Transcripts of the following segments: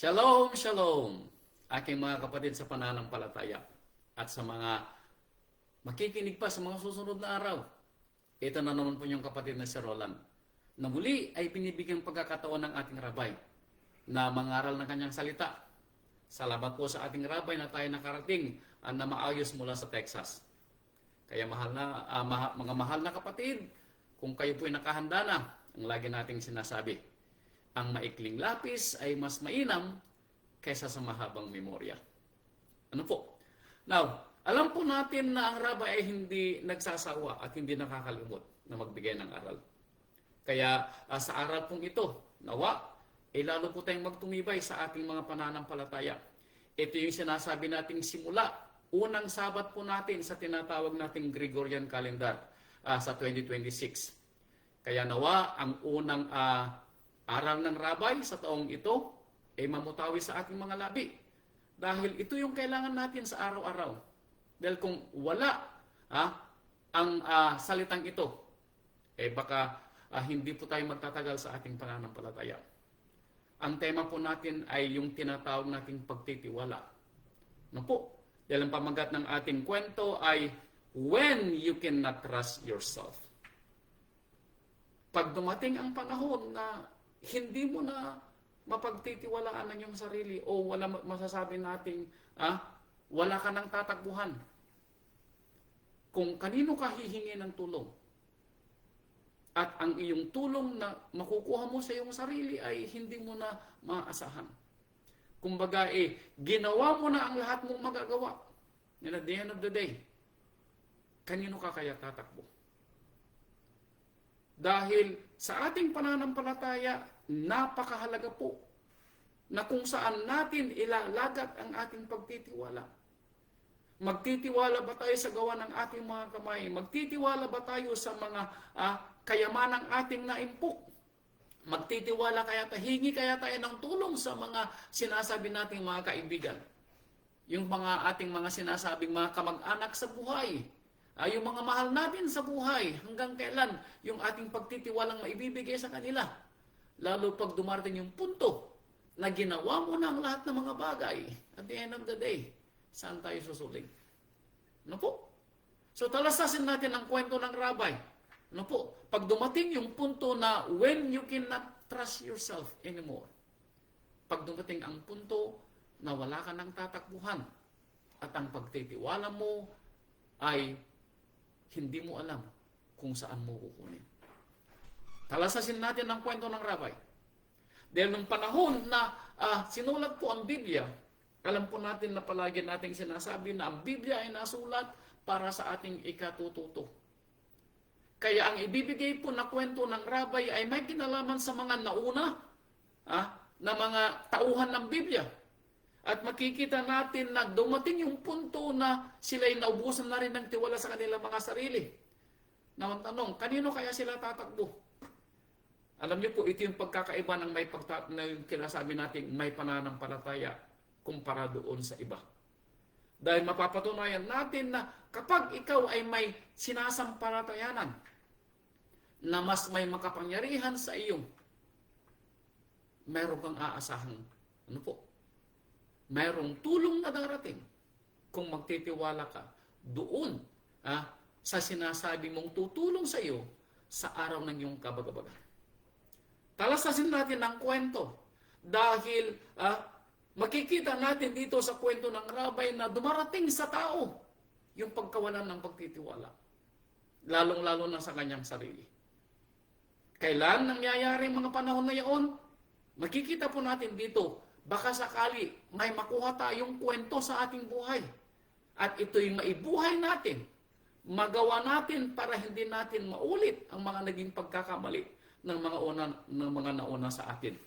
Shalom, shalom, aking mga kapatid sa pananampalataya at sa mga makikinig pa sa mga susunod na araw. Ito na naman po yung kapatid na si Roland, na muli ay binibigyan pagkakataon ng ating rabay na mangaral ng kanyang salita. Salamat po sa ating rabay na tayo nakarating na maayos mula sa Texas. Kaya mga mahal na kapatid, kung kayo po ay nakahanda na, ang lagi nating sinasabi, ang maikling lapis ay mas mainam kaysa sa mahabang memorya. Ano po? Now, alam po natin na ang rabay ay hindi nagsasawa at hindi nakakalimot na magbigay ng aral. Kaya sa aral pong ito, nawa, lalo po tayong magtumibay sa ating mga pananampalataya. Ito yung sinasabi nating simula, unang Sabat po natin sa tinatawag nating Gregorian calendar sa 2026. Kaya nawa, ang unang aral ng rabay sa taong ito ay mamutawi sa ating mga labi. Dahil ito yung kailangan natin sa araw-araw. Dahil kung wala ang salitang ito, baka hindi po tayo magtatagal sa ating pananampalataya. Ang tema po natin ay yung tinatawag nating pagtitiwala. Ano po? Dahil ang pamagat ng ating kwento ay when you cannot trust yourself. Pag dumating ang panahon na hindi mo na mapagtitiwalaan ng iyong sarili o wala masasabi nating wala ka nang tatakbuhan. Kung kanino ka hihingi ng tulong at ang iyong tulong na makukuha mo sa iyong sarili ay hindi mo na maasahan. Kumbaga ginawa mo na ang lahat mong magagawa. And at the end of the day, kanino ka kaya tatakbo? Dahil sa ating pananampalataya, napakahalaga po na kung saan natin ilalagat ang ating pagtitiwala. Magtitiwala ba tayo sa gawa ng ating mga kamay? Magtitiwala ba tayo sa mga kayamanang ating naimpok? Magtitiwala kaya tayo, hingi kaya tayo ng tulong sa mga sinasabi nating mga kaibigan? Yung mga ating mga sinasabing mga kamag-anak sa buhay. Yung mga mahal natin sa buhay, hanggang kailan yung ating pagtitiwalang maibibigay sa kanila. Lalo pag dumarating yung punto na ginawa mo na ang lahat ng mga bagay, at the end of the day, saan tayo susuling? Ano po? So talasasin natin ang kwento ng rabay. Ano po? Pag dumating yung punto na when you cannot trust yourself anymore, pag dumating ang punto na wala ka ng tatakbuhan at ang pagtitiwala mo ay hindi mo alam kung saan mo kukunin. Talasasin natin ang kwento ng rabay. Dahil nung panahon na sinulat po ang Biblia, alam po natin na palagi nating sinasabi na ang Biblia ay nasulat para sa ating ikatututo. Kaya ang ibibigay po na kwento ng rabay ay may kinalaman sa mga nauna na mga tauhan ng Biblia. At makikita natin na dumating yung punto na sila'y naubusan na rin ng tiwala sa kanilang mga sarili. Na ang tanong, kanino kaya sila tatakbo? Alam niyo po, ito yung pagkakaiba ng na yung kinasabi natin may pananampalataya kumpara doon sa iba. Dahil mapapatunayan natin na kapag ikaw ay may sinasampalatayanan na mas may makapangyarihan sa iyo, meron kang aasahan. Ano po? Mayroong tulong na darating kung magtitiwala ka doon sa sinasabi mong tutulong sa iyo sa araw ng iyong kabagabagan. Talasasin natin ang kwento dahil makikita natin dito sa kwento ng rabay na dumarating sa tao yung pagkawalan ng pagtitiwala. Lalong-lalo na sa kanyang sarili. Kailan nangyayari mga panahon na iyon? Makikita po natin dito, baka sakali may makuha tayong kwento sa ating buhay. At ito'y maibuhay natin, magawa natin para hindi natin maulit ang mga naging pagkakamali ng mga nauna sa atin.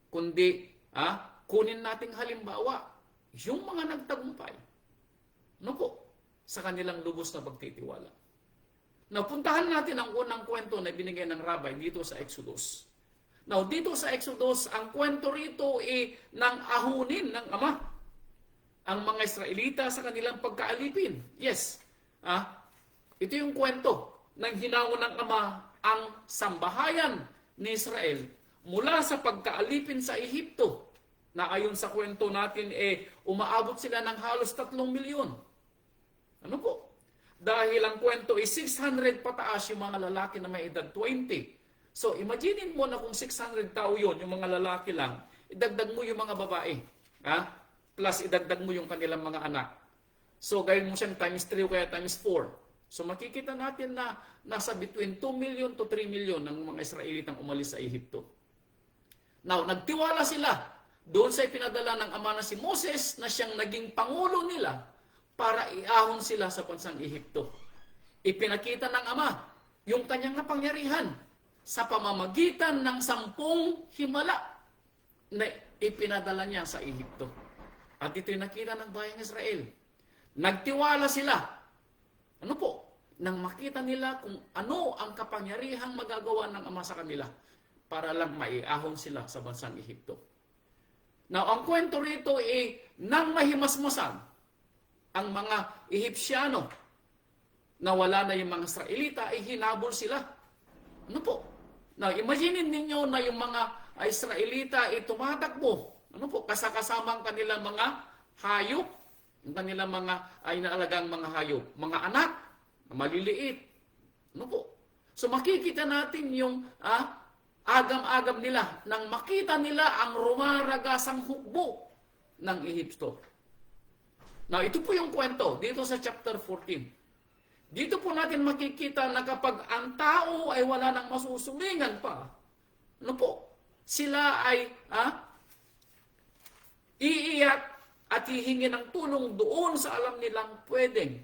Kundi, kunin nating halimbawa, yung mga nagtagumpay, ano po, sa kanilang lubos na pagtitiwala. Napuntahan natin ang unang kwento na binigay ng rabay dito sa Exodus. Now, dito sa Exodus, ang kwento rito ng ahunin ng Ama ang mga Israelita sa kanilang pagkaalipin. Yes. Ito yung kwento ng hinango ng Ama ang sambahayan ni Israel mula sa pagkaalipin sa Ehipto na ayon sa kwento natin, umaabot sila ng halos 3 milyon. Ano po? Dahil ang kwento 600 pataas yung mga lalaki na may edad 20. So, imaginin mo na kung 600 tao yun, yung mga lalaki lang, idagdag mo yung mga babae. Plus, idagdag mo yung kanilang mga anak. So, gawin mo siyang times 3 o kaya times 4. So, makikita natin na nasa between 2 million to 3 million ng mga Israelitang umalis sa Ehipto. Now, nagtiwala sila doon sa ipinadala ng ama na si Moses na siyang naging pangulo nila para iahon sila sa bansang Ehipto. Ipinakita ng ama yung kanyang kapangyarihan sa pamamagitan ng 10 himala na ipinadala niya sa Ehipto. At ito'y nakita ng bayang Israel. Nagtiwala sila. Ano po? Nang makita nila kung ano ang kapangyarihang magagawa ng ama sa kanila para lang maiahon sila sa bansang Ehipto. Now, ang kwento rito nang mahimasmasan ang mga Ehipsyano na wala na yung mga Israelita, hinabol sila. Ano po? Now, imagine ninyo na yung mga Israelita tumatakbo. Ano po? Kasama ang kanilang mga hayop, ang kanilang mga inaalagang mga hayop, mga anak, maliliit. Ano po? So makikita natin yung agam-agam nila nang makita nila ang rumaragasang hukbo ng Ehipto. Now, ito po yung kwento dito sa chapter 14. Dito po natin makikita na kapag ang tao ay wala nang masusulingan pa, ano po? Sila ay iiyak at hihingi ng tulong doon sa alam nilang pwedeng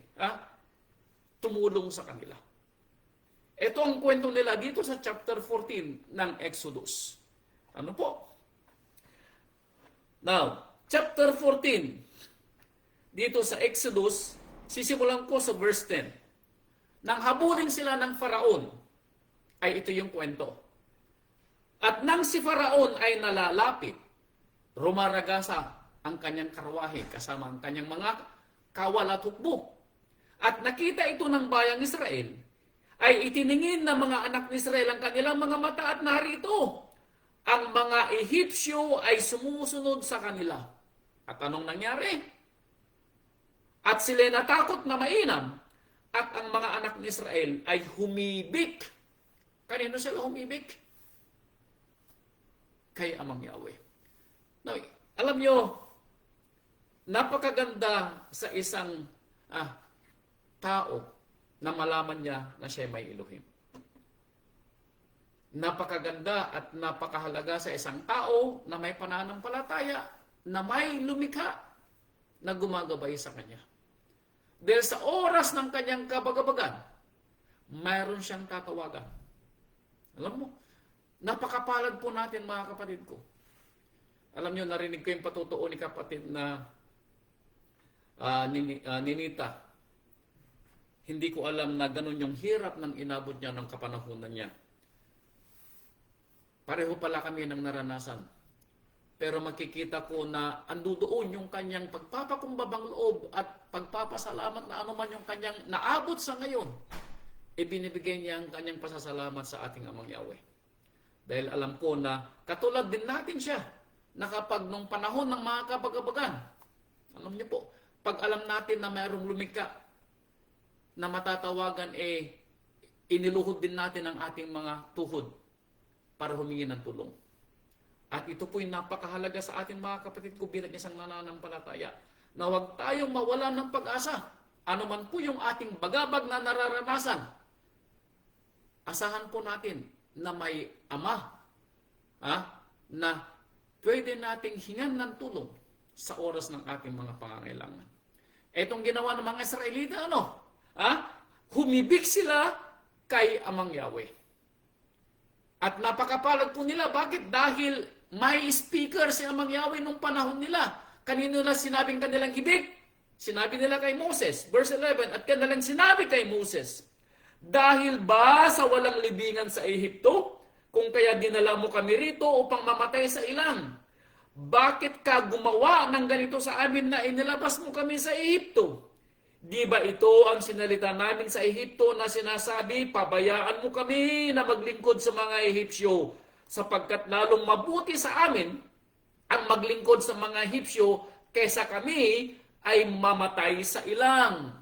tumulong sa kanila. Ito ang kwento nila dito sa chapter 14 ng Exodus. Ano po? Now, chapter 14, dito sa Exodus, sisimulan ko sa verse 10. Nang habulin sila ng Faraon, ay ito yung kwento. At nang si Faraon ay nalalapit, rumaragasa ang kanyang karwahe kasama ang kanyang mga kawal at hukbo. At nakita ito ng bayang Israel, ay itiningin ng mga anak ni Israel ang kanilang mga mata at narito, ang mga Ehipsyo ay sumusunod sa kanila. At anong nangyari? At sila natakot na mainam, at ang mga anak ni Israel ay humibik. Kanino sila humibik? Kay Amang Yahweh. Now, alam nyo, napakaganda sa isang tao na malaman niya na siya may Elohim. Napakaganda at napakahalaga sa isang tao na may pananampalataya, na may lumikha na gumagabay sa kanya. Dahil sa oras ng kanyang kabagabagan, mayroon siyang tatawagan. Alam mo, napakapalad po natin mga kapatid ko. Alam niyo, narinig ko yung patutuo ni kapatid na Ninita. Hindi ko alam na ganun yung hirap ng inabot niya ng kapanahunan niya. Pareho pala kami ng naranasan. Pero makikita ko na andudoon yung kanyang pagpapakumbabang loob at pagpapasalamat na anuman yung kanyang naabot sa ngayon. Ibinibigay niya ang kanyang pasasalamat sa ating Amang Yahweh. Dahil alam ko na katulad din natin siya na kapag nung panahon ng mga kabagabagan, alam niyo po, pag alam natin na mayroong lumika na matatawagan, iniluhod din natin ang ating mga tuhod para humingi ng tulong. At ito po'y napakahalaga sa ating mga kapatid ko bilang isang nananampalataya, na huwag tayong mawalan ng pag-asa. Ano man po yung ating bagabag na nararanasan, asahan po natin na may ama na pwede nating hingan ng tulong sa oras ng ating mga pangangailangan. Etong ginawa ng mga Israelita, humibik sila kay Amang Yahweh. At napakapalad po nila. Bakit? Dahil may speaker si Amang Yahweh nung panahon nila. Kanino na sinabing kanilang hibik? Sinabi nila kay Moses. Verse 11, at kanilang sinabi kay Moses, dahil ba sa walang libingan sa Ehipto, kung kaya dinala mo kami rito upang mamatay sa ilang? Bakit ka gumawa ng ganito sa amin na inilabas mo kami sa Ehipto? Di ba ito ang sinalita namin sa Ehipto na sinasabi, pabayaan mo kami na maglingkod sa mga Ehipsyo, sapagkat lalong mabuti sa amin ang maglingkod sa mga Hipsyo kaysa kami ay mamatay sa ilang.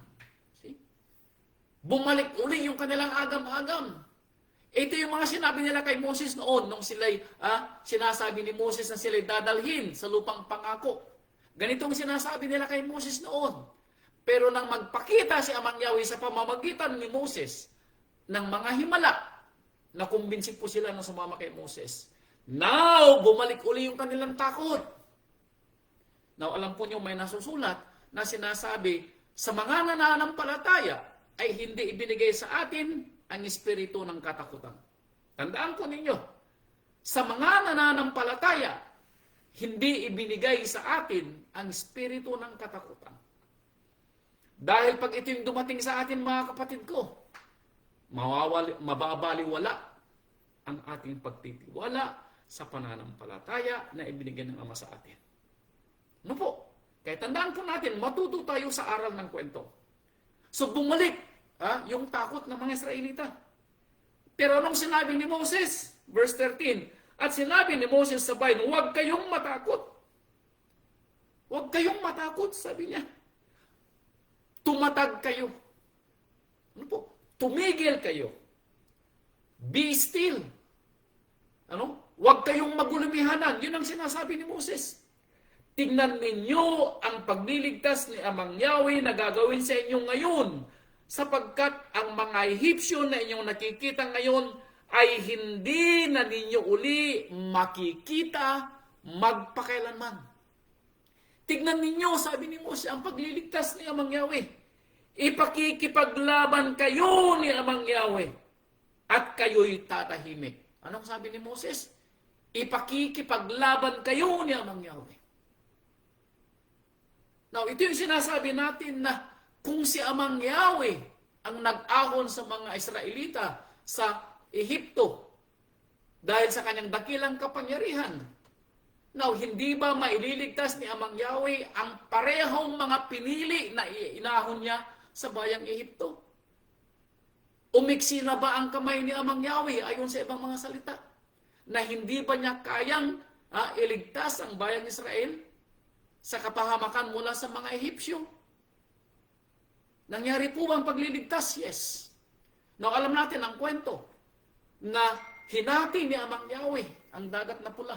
See? Bumalik uli yung kanilang agam-agam. Ito yung mga sinabi nila kay Moses noon nung sila'y sinasabi ni Moses na sila'y dadalhin sa lupang pangako. Ganitong sinasabi nila kay Moses noon. Pero nang magpakita si Amang Yahweh sa pamamagitan ni Moses ng mga himala, nakumbinsi po sila na sumama kay Moses. Now, bumalik uli yung kanilang takot. Now, alam po niyo may nasusulat na sinasabi, sa mga nananampalataya ay hindi ibinigay sa atin ang espiritu ng katakutan. Tandaan po ninyo, sa mga nananampalataya, hindi ibinigay sa atin ang espiritu ng katakutan. Dahil pag ito yung dumating sa atin, mga kapatid ko, mababaliwala ang ating pagtitiwala sa pananampalataya na ibinigay ng Ama sa atin. Ano po? Kaya tandaan po natin, matuto tayo sa aral ng kwento. So bumalik yung takot ng mga Israelita. Pero anong sinabi ni Moses? Verse 13, at sinabi ni Moses sa bayan, huwag kayong matakot. Huwag kayong matakot, sabi niya. Tumatag kayo. Ano po? Tumigil kayo. Be still. Ano? Huwag kayong magulumihanan. Yun ang sinasabi ni Moses. Tingnan ninyo ang pagliligtas ni Amang Yahweh na gagawin sa inyo ngayon, sapagkat ang mga Ehipsyo na inyong nakikita ngayon ay hindi na ninyo uli makikita magpakailanman. Tignan ninyo, sabi ni Moses, ang pagliligtas ni Amang Yahweh. Ipakikipaglaban kayo ni Amang Yahweh at kayo'y tatahimik. Anong sabi ni Moses? Ipakikipaglaban kayo ni Amang Yahweh. Now, ito yung sinasabi natin na kung si Amang Yahweh ang nag-ahon sa mga Israelita sa Ehipto dahil sa kanyang dakilang kapangyarihan, now, hindi ba maililigtas ni Amang Yahweh ang parehong mga pinili na inahon niya sa bayang Ehipto? Umiksi na ba ang kamay ni Amang Yahweh ayon sa ibang mga salita? Na hindi ba niya kayang iligtas ang bayang Israel sa kapahamakan mula sa mga Ehipsyo? Nangyari po ba ang pagliligtas? Yes. Now, alam natin ang kwento na hinati ni Amang Yahweh ang dagat na pula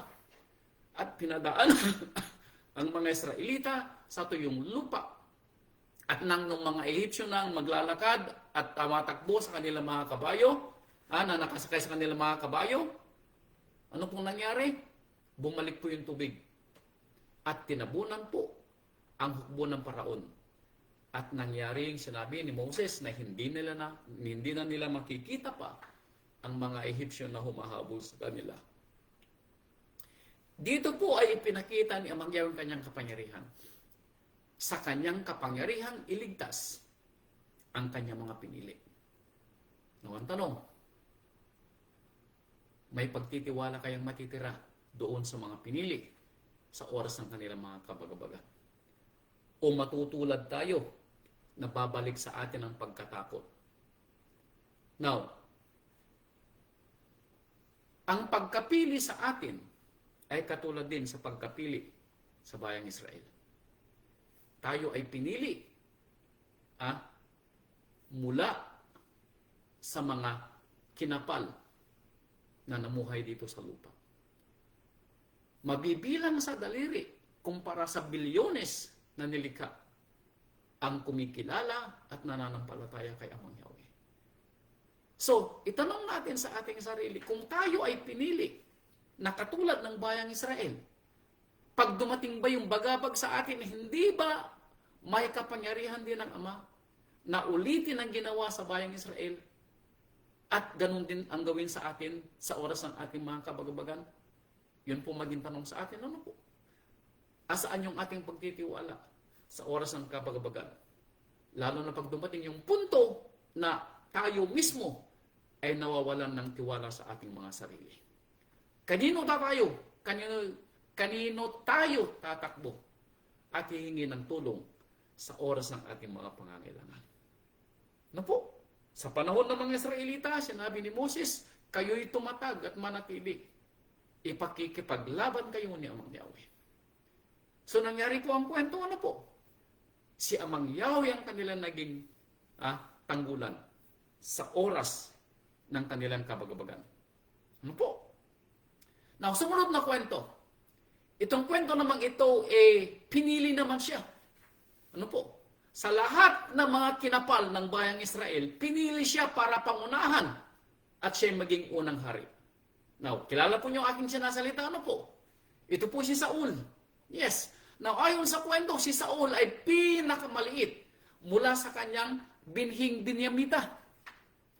at pinadaan ang mga Israelita sa tuyong lupa. At nang ng mga Ehipsyo nang maglalakad at tumatakbo sa kanilang mga kabayo, na nakasakay sa kanilang mga kabayo, ano pong nangyari? Bumalik po yung tubig. At tinabunan po ang hukbo ng paraon. At nangyari yung sinabi ni Moses na hindi na nila makikita pa ang mga Ehipsyo na humahabol sa kanila. Dito po ay ipinakita ni Amang Yahweh ang kanyang kapangyarihan. Sa kanyang kapangyarihang iligtas ang kanyang mga pinili. Ang tanong, may pagtitiwala kayang matitira doon sa mga pinili sa oras ng kanilang mga kabagabagan? O matutulad tayo na babalik sa atin ang pagkatakot? Now, ang pagkapili sa atin ay katulad din sa pagkapili sa bayang Israel. Tayo ay pinili mula sa mga kinapal na namuhay dito sa lupa. Mabibilang sa daliri kumpara sa bilyones na nilikha ang kumikilala at nananampalataya kay Amang Yahweh. So, itanong natin sa ating sarili, kung tayo ay pinili na katulad ng bayang Israel, pag dumating ba yung bagabag sa atin, hindi ba may kapangyarihan din ng Ama na ulitin ang ginawa sa bayang Israel at ganun din ang gawin sa atin sa oras ng ating mga kabagabagan? Yun po maging tanong sa atin, ano po? Asaan yung ating pagtitiwala sa oras ng kabagabagan? Lalo na pag dumating yung punto na tayo mismo ay nawawalan ng tiwala sa ating mga sarili. Kanino tayo tatakbo at hihingi ng tulong sa oras ng ating mga pangangailangan? Ano po? Sa panahon ng mga Israelita, sinabi ni Moses, kayo'y tumatag at manatili. Ipakikipaglaban kayo ni Amang Yahweh. So nangyari po ang kwento, ano po? Si Amang Yahweh ang kanilang naging tanggulan sa oras ng kanilang kabagabagan. Ano po? Now, sumunod na kwento. Itong kwento namang ito, pinili naman siya. Ano po? Sa lahat ng mga kinapal ng bayang Israel, pinili siya para pangunahan at siya maging unang hari. Now, kilala po niyo aking sinasalita, ano po? Ito po si Saul. Yes. Now, ayon sa kwento, si Saul ay pinakamaliit mula sa kanyang binhing Binyamita.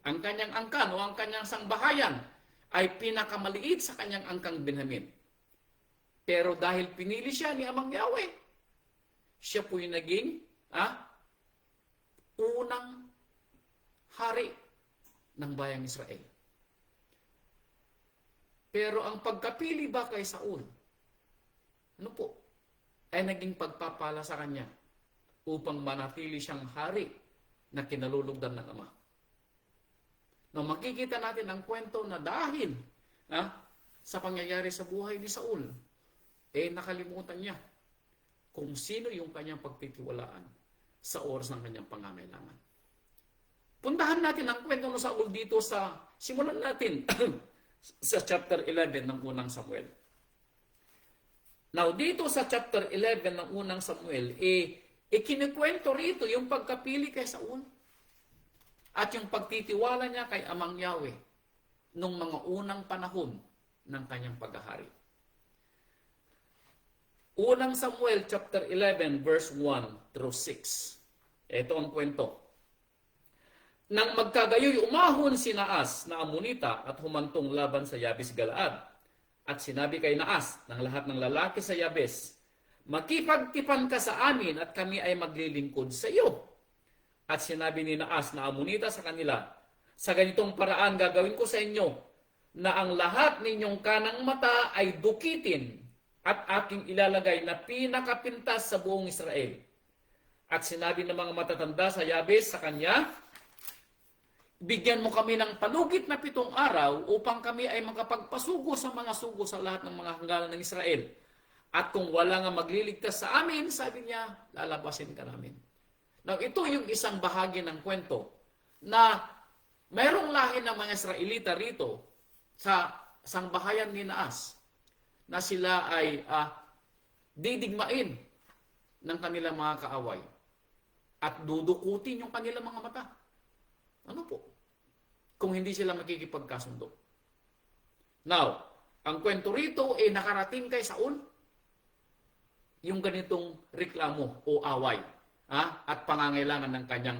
Ang kanyang angkan o ang kanyang sangbahayan ay pinakamaliit sa kanyang angkang Benjamin. Pero dahil pinili siya ni Amang Yahweh, siya po yung naging unang hari ng bayang Israel. Pero ang pagkapili ba kay Saul, ano po, ay naging pagpapala sa kanya upang manatili siyang hari na kinalulugdan ng Ama. Now, makikita natin ang kwento na dahil sa pangyayari sa buhay ni Saul, nakalimutan niya kung sino yung kanyang pagtitiwalaan sa oras ng kanyang pangangailangan. Puntahan natin ang kwento ng Saul dito simulan natin sa chapter 11 ng unang Samuel. Now, dito sa chapter 11 ng unang Samuel, ikinikwento rito yung pagkapili kay Saul at yung pagtitiwala niya kay Amang Yahweh nung mga unang panahon ng kanyang paghahari. Unang Samuel chapter 11 verse 1 through 6. Ito ang kwento. Nang magkagayoy umahon si Naas na Amonita at humantong laban sa Yabes Galaad. At sinabi kay Naas ng lahat ng lalaki sa Yabes, makipagtipan ka sa amin at kami ay maglilingkod sa iyo. At sinabi ni Naas na Amonita sa kanila, sa ganitong paraan gagawin ko sa inyo na ang lahat ninyong kanang mata ay dukitin at aking ilalagay na pinakapintas sa buong Israel. At sinabi ng mga matatanda sa Yabes sa kanya, bigyan mo kami ng palugit na 7 araw upang kami ay makapagpasugo sa mga sugo sa lahat ng mga hangganan ng Israel. At kung wala nga magliligtas sa amin, sabi niya, lalabasin ka namin. Now, ito yung isang bahagi ng kwento na mayroong lahi ng mga Israelita rito sa sangbahayan ni Naas na sila ay didigmain ng kanilang mga kaaway at dudukutin yung kanilang mga mata. Ano po? Kung hindi sila makikipagkasundo. Now, ang kwento rito nakarating kay Saul yung ganitong reklamo o away at pangangailangan ng kanyang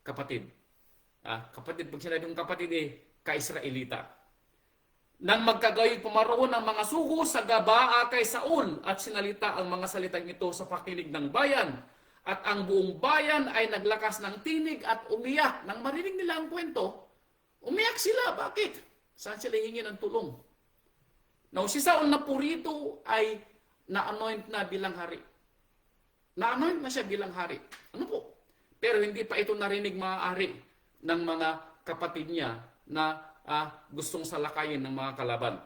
kapatid. Kapatid, pag sinabing kapatid ka-Israelita. Nang magkagayoy pumaroon ang mga sugo sa Gabaa kay Saul at sinalita ang mga salitang ito sa pakinig ng bayan. At ang buong bayan ay naglakas ng tinig at umiyak. Nang marinig nila ang kwento, umiyak sila. Bakit? Saan sila hingi ng tulong? Now, si Saul na purito ay na-anoint na bilang hari. Na-anoint na siya bilang hari. Ano po? Pero hindi pa ito narinig maaari ng mga kapatid niya na gustong salakayin ng mga kalaban.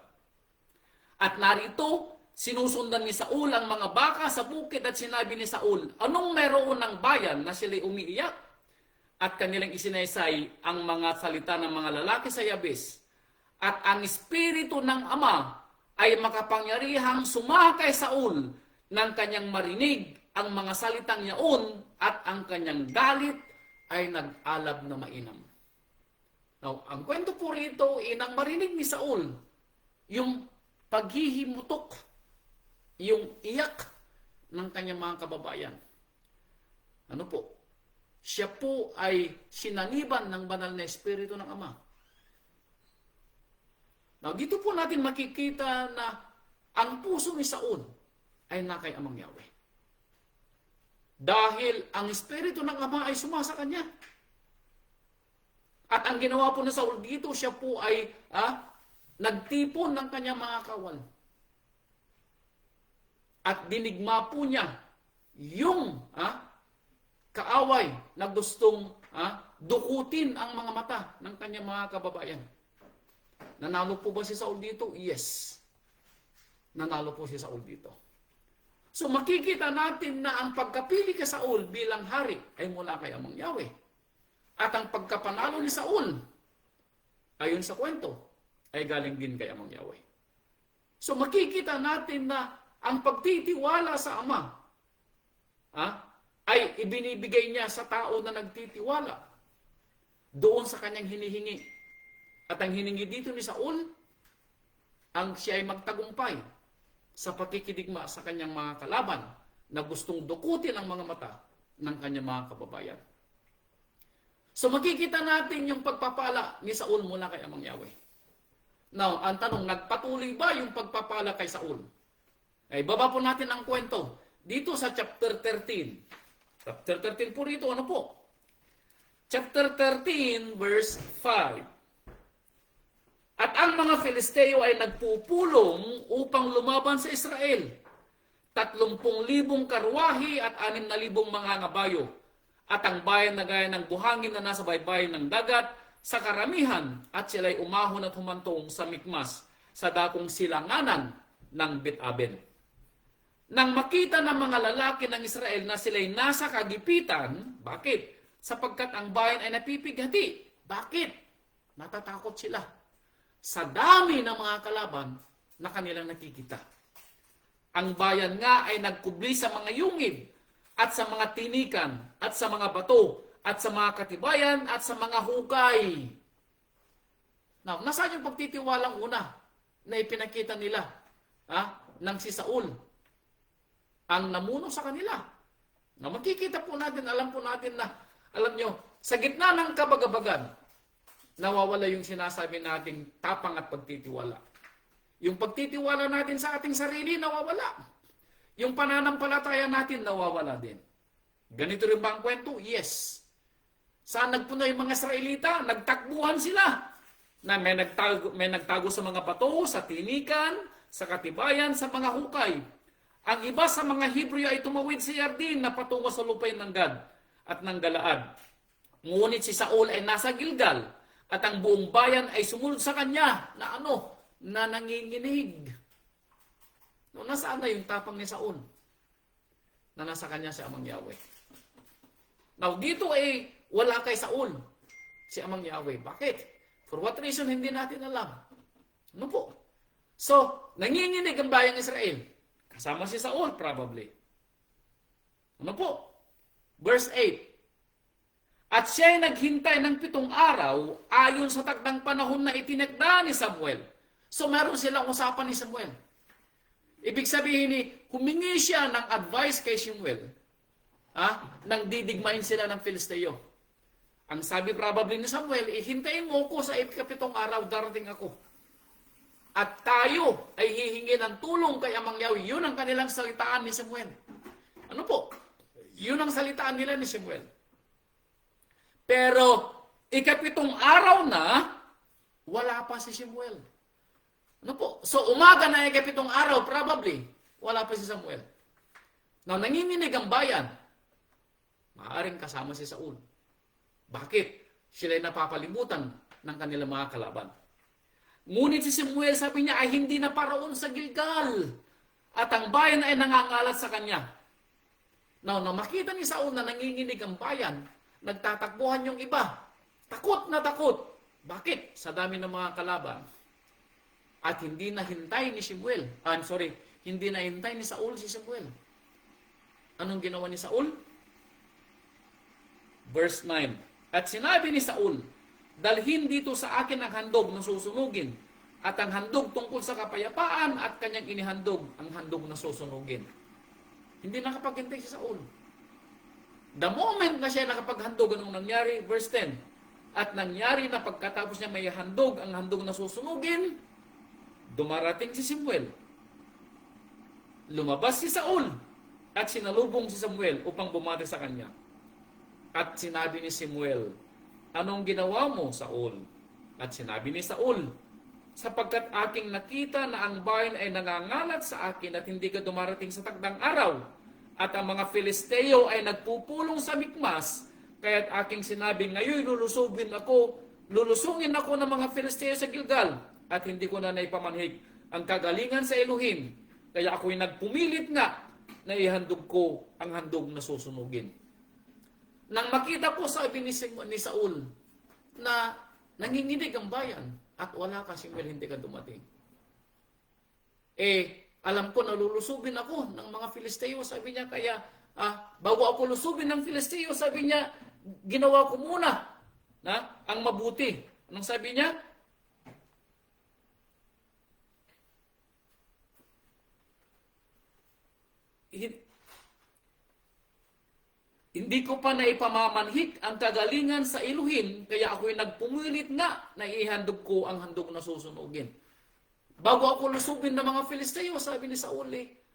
At narito, sinusundan ni Saul ang mga baka sa bukid at sinabi ni Saul, anong meron ng bayan na sila'y umiiyak? At kanilang isinaysay ang mga salita ng mga lalaki sa Yabes. At ang espiritu ng Ama ay makapangyarihang sumaha kay Saul nang kanyang marinig ang mga salitang yaon at ang kanyang galit ay nag-alab na mainam. Now, ang kwento po rito, nang marinig ni Saul, yung paghihimutok, yung iyak ng kanyang mga kababayan. Ano po? Siya po ay sinaniban ng banal na espiritu ng Ama. Now, dito po natin makikita na ang puso ni Saul ay nakay Amang Yahweh. Dahil ang espiritu ng Ama ay sumasa kanya. At ang ginawa po ni Saul dito, siya po ay nagtipon ng kanyang mga kawal. At dinigma po niya yung kaaway na gustong dukutin ang mga mata ng kanyang mga kababayan. Nanalo po ba si Saul dito? Yes. Nanalo po si Saul dito. So makikita natin na ang pagkapili kay Saul bilang hari ay mula kay Amang Yahweh. At ang pagkapanalo ni Saul, ayon sa kwento, ay galing din kay Amang Yahweh. So makikita natin na ang pagtitiwala sa Ama ay ibinibigay niya sa tao na nagtitiwala doon sa kanyang hinihingi. At ang hiningi dito ni Saul, ang siya ay magtagumpay sa pakikidigma sa kanyang mga kalaban na gustong dukutin ang mga mata ng kanyang mga kababayan. So makikita natin yung pagpapala ni Saul mula kay Amang Yahweh. Now, ang tanong, nagpatuloy ba yung pagpapala kay Saul? Ay, baba po natin ang kwento. Dito sa chapter 13. Chapter 13 po rito, ano po? Chapter 13, verse 5. At ang mga Filisteo ay nagpupulong upang lumaban sa Israel. 30,000 karwahe at 6,000 mga ngabayo. At ang bayan na gaya ng buhangin na nasa baybayin ng dagat sa karamihan, at sila'y umahon at humantong sa Mikmas, sa dakong silanganan ng Bet-aben. Nang makita ng mga lalaki ng Israel na sila'y nasa kagipitan, bakit? Sapagkat ang bayan ay napipighati. Bakit? Natatakot sila sa dami ng mga kalaban na kanilang nakikita. Ang bayan nga ay nagkubli sa mga yungib at sa mga tinikan at sa mga bato at sa mga katibayan at sa mga hukay. Now, nasaan yung pagtitiwalang una na ipinakita nila ng si Saul? Ang namuno sa kanila. Na makikita po natin, alam po natin na, alam nyo, sa gitna ng kabagabagan, nawawala yung sinasabi nating tapang at pagtitiwala. Yung pagtitiwala natin sa ating sarili, nawawala. Yung pananampalataya natin, nawawala din. Ganito rin ba ang kwento? Yes. Saan nagpuno yung mga Israelita? Nagtakbuhan sila. Na may nagtago sa mga bato, sa tinikan, sa katibayan, sa mga hukay. Ang iba sa mga Hebreo ay tumawid sa Yarden na patungo sa lupain ng Gad at ng Galaad. Ngunit si Saul ay nasa Gilgal at ang buong bayan ay sumunod sa kanya na na nanginginig. No, nasaan na yung tapang ni Saul? Na nasa kanya si Amang Yahweh. Now, dito ay wala kay Saul si Amang Yahweh. Bakit? For what reason, hindi natin alam. Ano po? So, nanginginig ang bayang Israel. Kasama si Saul, probably. Ano po? Verse 8. At siya ay naghintay ng 7 araw ayon sa takdang panahon na itinakda ni Samuel. So meron silang usapan ni Samuel. Ibig sabihin humingi siya ng advice kay Samuel. Nang didigmain sila ng Filisteo. Ang sabi probably ni Samuel, hintayin mo ko sa 7 araw, darating ako. At tayo ay hihingi ng tulong kay Amang Yahweh. Yun ang kanilang salitaan ni Samuel. Ano po? Yun ang salitaan nila ni Samuel. Pero, 7 araw na, wala pa si Samuel. Ano po? So, umaga na 7 araw, probably, wala pa si Samuel. Now, nanginginig ang bayan. Maaaring kasama si Saul. Bakit? Sila'y napapalimutan ng kanilang mga kalaban. Ngunit si Samuel, sabi niya, ay hindi na paraon sa Gilgal. At ang bayan ay nangangalat sa kanya. Now, nang makita ni Saul na nanginginig ang bayan, nagtatakbuhan yung iba. Takot na takot. Bakit? Sa dami ng mga kalaban. At hindi na hintay ni Samuel. Hindi na hintay ni Saul si Samuel. Anong ginawa ni Saul? Verse 9. At sinabi ni Saul, dalhin dito sa akin ang handog na susunugin at ang handog tungkol sa kapayapaan at kanyang inihandog ang handog na susunugin. Hindi nakapaghintay si Saul. The moment na siya nakapaghandog, anong nangyari? Verse 10. At nangyari na pagkatapos niya may handog, ang handog na susunugin, dumarating si Samuel. Lumabas si Saul at sinalubong si Samuel upang bumati sa kanya. At sinabi ni Samuel, anong ginawa mo, Saul? At sinabi ni Saul, sapagkat aking nakita na ang bayan ay nangangalat sa akin at hindi ka dumarating sa takdang araw, at ang mga Filisteo ay nagpupulong sa Mikmas, kaya't aking sinabi, ngayon lulusungin ako ng mga Filisteo sa Gilgal, at hindi ko na naipamanhig ang kagalingan sa Elohim. Kaya ako'y nagpumilit nga na ihandog ko ang handog na susunugin. Nang makita po, sabi ni Saul, na nanginginig ang bayan at wala ka, Samuel, hindi ka dumating. Alam ko, nalulusubin ako ng mga Filisteo, sabi niya, kaya bago ako lusubin ng Filisteo, sabi niya, ginawa ko muna ang mabuti. Anong sabi niya? Hindi ko pa naipamamanhik ang kagalingan sa Elohim, kaya ako'y nagpumulit nga na ihandog ko ang handog na susunugin. Bago ako lusubin ng mga Filisteo, sabi ni Saul,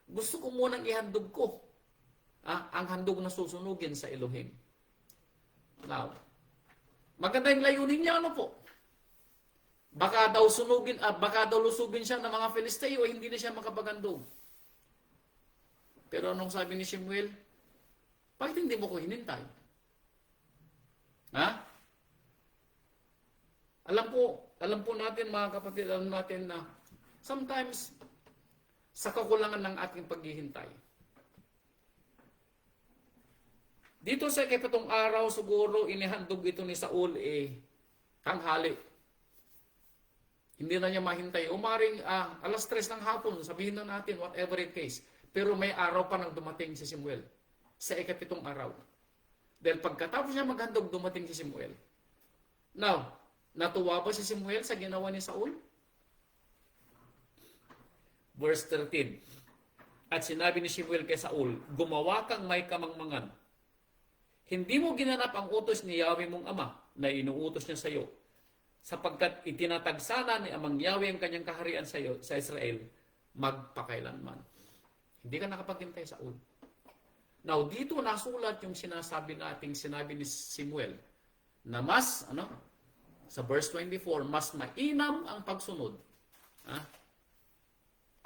gusto ko munang ihandog ko ang handog na susunugin sa Elohim. Now, maganda yung layunin niya, ano po? Baka daw lusubin siya ng mga Filisteo, hindi na siya makapaghandog. Pero anong sabi ni Samuel? Bakit hindi mo ko hinintay? Alam po natin, mga kapatid, alam natin na sometimes sa kakulangan ng ating paghihintay. Dito sa ikapitong araw, siguro inihandog ito ni Saul tanghali. Hindi na niya mahintay. Umaring alas 3 ng hapon, sabihin na natin, whatever it case. Pero may araw pa nang dumating si Samuel sa ikapitong araw. Dahil pagkatapos niya maghandog, dumating si Samuel. Now, natuwa ba si Samuel sa ginawa ni Saul? Verse 13. At sinabi ni Samuel kay Saul, gumawa kang may kamangmangan. Hindi mo ginanap ang utos ni Yahweh mong ama na inuutos niya sa iyo, sapagkat itinatagsana ni Amang Yahweh ang kanyang kaharian sa iyo, sa Israel, magpakailanman. Hindi ka nakapaghintay, Saul. Now, dito nasulat yung sinabi ni Samuel, na mas, sa verse 24, mas mainam ang pagsunod.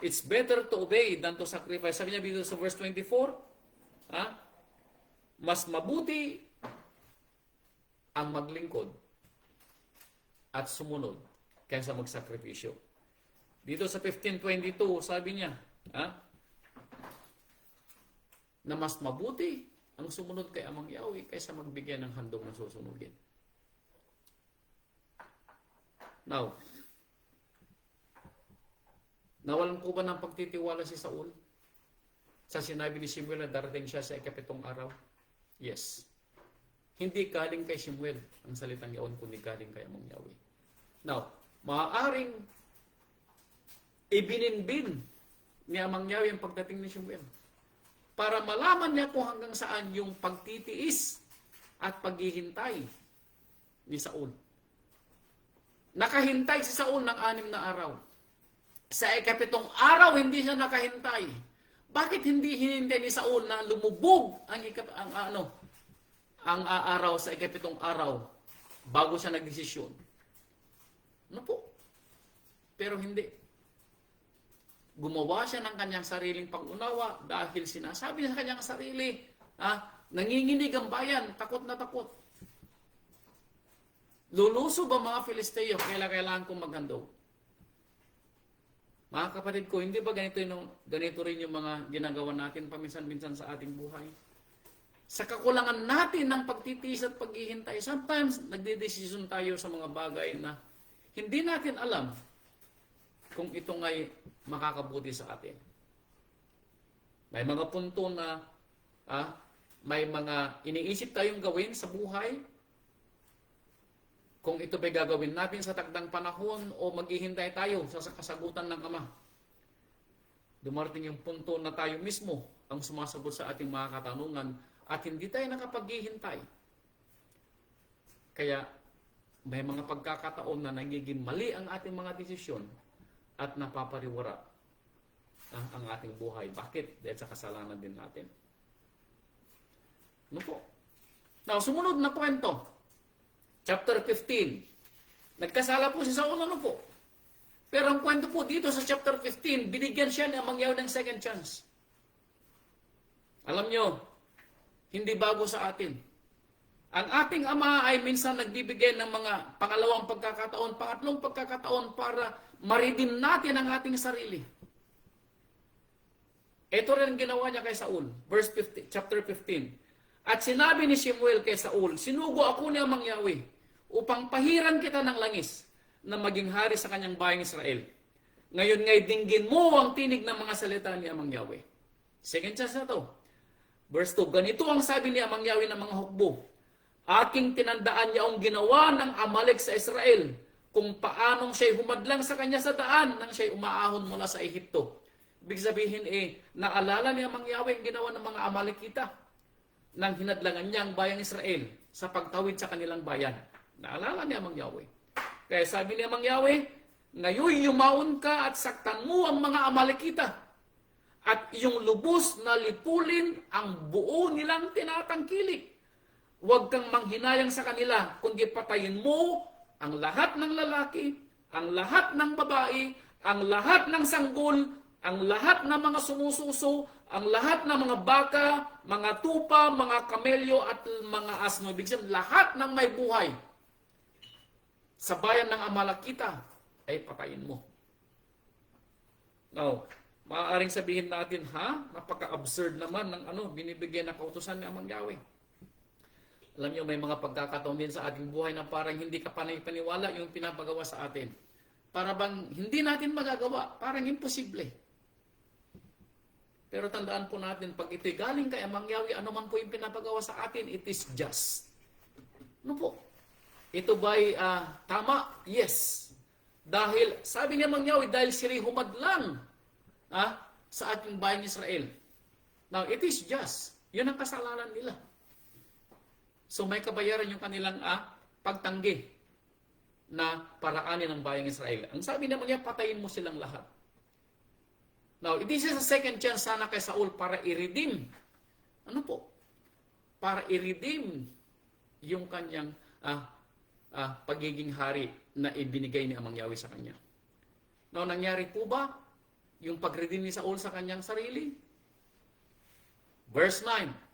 It's better to obey than to sacrifice. Sabi niya dito sa verse 24, mas mabuti ang maglingkod at sumunod kaysa magsakripisyo. Dito sa 15:22, sabi niya, na mas mabuti ang sumunod kay Amang Yahweh kaysa magbigay ng handog na susunugin. Now, nawalan po ba ng pagtitiwala si Saul sa sinabi ni Samuel na darating siya sa ikapitong araw? Yes. Hindi galing kay Samuel ang salitang yaon, kundi galing kay Amang Yahweh. Now, maaaring ibininbin ni Amang Yahweh ang pagdating ni Samuel para malaman niya kung hanggang saan yung pagtitiis at paghihintay ni Saul. Nakahintay si Saul ng 6 na araw. Sa ikapitong araw, hindi siya nakahintay. Bakit hindi hinintay ni Saul na lumubog ang araw sa ikapitong araw bago siya nagdesisyon? Ano po? Pero hindi. Gumawa siya ng kanyang sariling pag-unawa dahil sinasabi sa kanyang sarili, nanginginig ang bayan, takot na takot. Lulusob ang mga Filisteo, kailangan kong maghandog. Mga kapatid ko, hindi ba ganito rin yung mga ginagawa natin paminsan-minsan sa ating buhay? Sa kakulangan natin ng pagtitiis at paghihintay, sometimes nagdedesisyon tayo sa mga bagay na hindi natin alam kung ito nga'y makakabuti sa atin. May mga punto na may mga iniisip tayong gawin sa buhay. Kung ito ba'y gagawin natin sa takdang panahon o maghihintay tayo sa kasagutan ng Ama. Dumarating yung punto na tayo mismo ang sumasagot sa ating mga katanungan at hindi tayo nakapaghihintay. Kaya may mga pagkakataon na nagiging mali ang ating mga desisyon at napapariwara ang ating buhay. Bakit? Dahil sa kasalanan din natin. Ano po? Now, sumunod na kwento. Chapter 15. Nagkasala po si Saul, ano po? Pero ang kwento po dito sa chapter 15, binigyan siya ng Amang Yahweh ng second chance. Alam nyo, hindi bago sa atin. Ang ating Ama ay minsan nagbibigay ng mga pangalawang pagkakataon, pangatlong pagkakataon para ma-redeem natin ang ating sarili. Mga kapatid ko, hindi ba ganito yung ginagawa natin paminsan-minsan sa ating buhay? Sa kakulangan natin ng pagtitiis at paghihintay, sometimes nagdedesisyon tayo sa mga bagay na hindi natin alam kung ito nga'y makakabuti sa atin. Ito rin ang ginawa niya kay Saul. Verse 15, chapter 15. At sinabi ni Samuel kay Saul, sinugo ako ni Amang Yahweh upang pahiran kita ng langis na maging hari sa kanyang bayang Israel. Ngayon ngay dinggin mo ang tinig ng mga salita ni Amang Yahweh. Second chance na to. Verse 2, ganito ang sabi ni Amang Yahweh ng mga hukbo. Aking tinandaan niya ang ginawa ng Amalek sa Israel, kung paanong siya'y humadlang sa kanya sa daan nang siya'y umaahon mula sa Ehipto. Ibig sabihin naalala ni Amang Yahweh ang ginawa ng mga Amalekita nang hinadlangan niya ang bayang Israel sa pagtawid sa kanilang bayan. Naalala ni Amang Yahweh. Kaya sabi ni Amang Yahweh, ngayon yumaon ka at saktan mo ang mga Amalekita at iyong lubos na lipulin ang buo nilang tinatangkilik. Huwag kang manghinayang sa kanila, kundi patayin mo ang lahat ng lalaki, ang lahat ng babae, ang lahat ng sanggol, ang lahat ng mga sumususo, ang lahat ng mga baka, mga tupa, mga kamelyo at mga asno. Ibig sabihin, lahat ng may buhay sa bayan ng Amalekita ay patayin mo. Now, maaaring sabihin natin, napaka-absurd naman ng binibigyan na kautusan ni Amang Yahweh. Alam niyo, may mga pagkakataon din sa ating buhay na parang hindi ka panay-paniwala yung pinapagawa sa atin. Para bang hindi natin magagawa, parang imposible. Pero tandaan po natin, pag ito'y galing kay Amang Yahweh, ano man po yung pinapagawa sa atin, it is just. Ano po? Ito ba'y tama? Yes. Dahil, sabi ni Amang Yahweh, dahil sila'y humadlang sa ating bayan Israel. Now, it is just. Yun ang kasalanan nila. So may kabayaran yung kanilang pagtanggi na paraanin ng bayang Israel. Ang sabi naman niya, patayin mo silang lahat. Now, this is a second chance sana kay Saul para i-redeem. Ano po? Para i-redeem yung kanyang pagiging hari na ibinigay ni Amang Yahweh sa kanya. Now, nangyari po ba yung pag-redeem ni Saul sa kanyang sarili? Verse 9.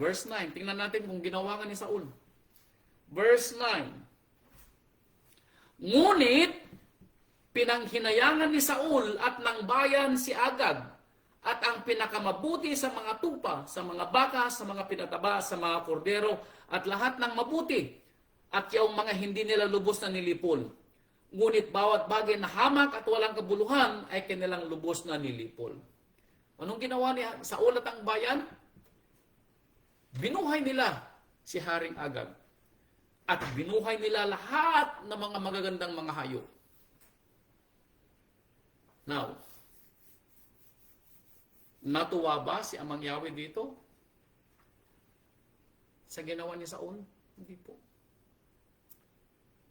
Verse 9. Tingnan natin kung ginawa nga ni Saul. Verse 9. Ngunit, pinanghinayangan ni Saul at ng bayan si Agag at ang pinakamabuti sa mga tupa, sa mga baka, sa mga pinataba, sa mga kordero at lahat ng mabuti at yung mga hindi nila lubos na nilipol. Ngunit bawat bagay na hamak at walang kabuluhan ay kanilang lubos na nilipol. Anong ginawa ni Saul at ang bayan? Binuhay nila si Haring Agag at binuhay nila lahat ng mga magagandang mga hayop. Now, natuwa ba si Amang Yahweh dito sa ginawa ni Saul? Hindi po.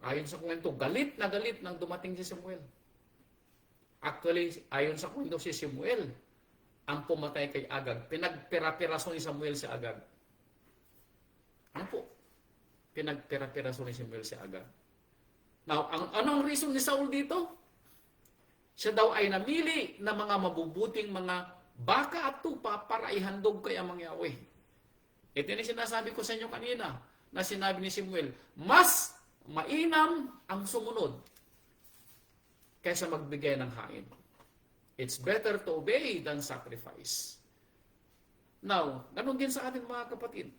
Ayon sa kwento, galit na galit nang dumating si Samuel. Actually, ayon sa kwento, si Samuel ang pumatay kay Agag. Pinagpira-piraso ni Samuel si Agag. Ano po? Pinagpira-piraso ni Samuel si Agag. Now, anong reason ni Saul dito? Siya daw ay namili ng mga mabubuting mga baka at tupa para ihandog kay Amang Yahweh. Ito yung sinasabi ko sa inyo kanina na sinabi ni Samuel, mas mainam ang sumunod kaysa magbigay ng hain. It's better to obey than sacrifice. Now, ganun din sa ating mga kapatid.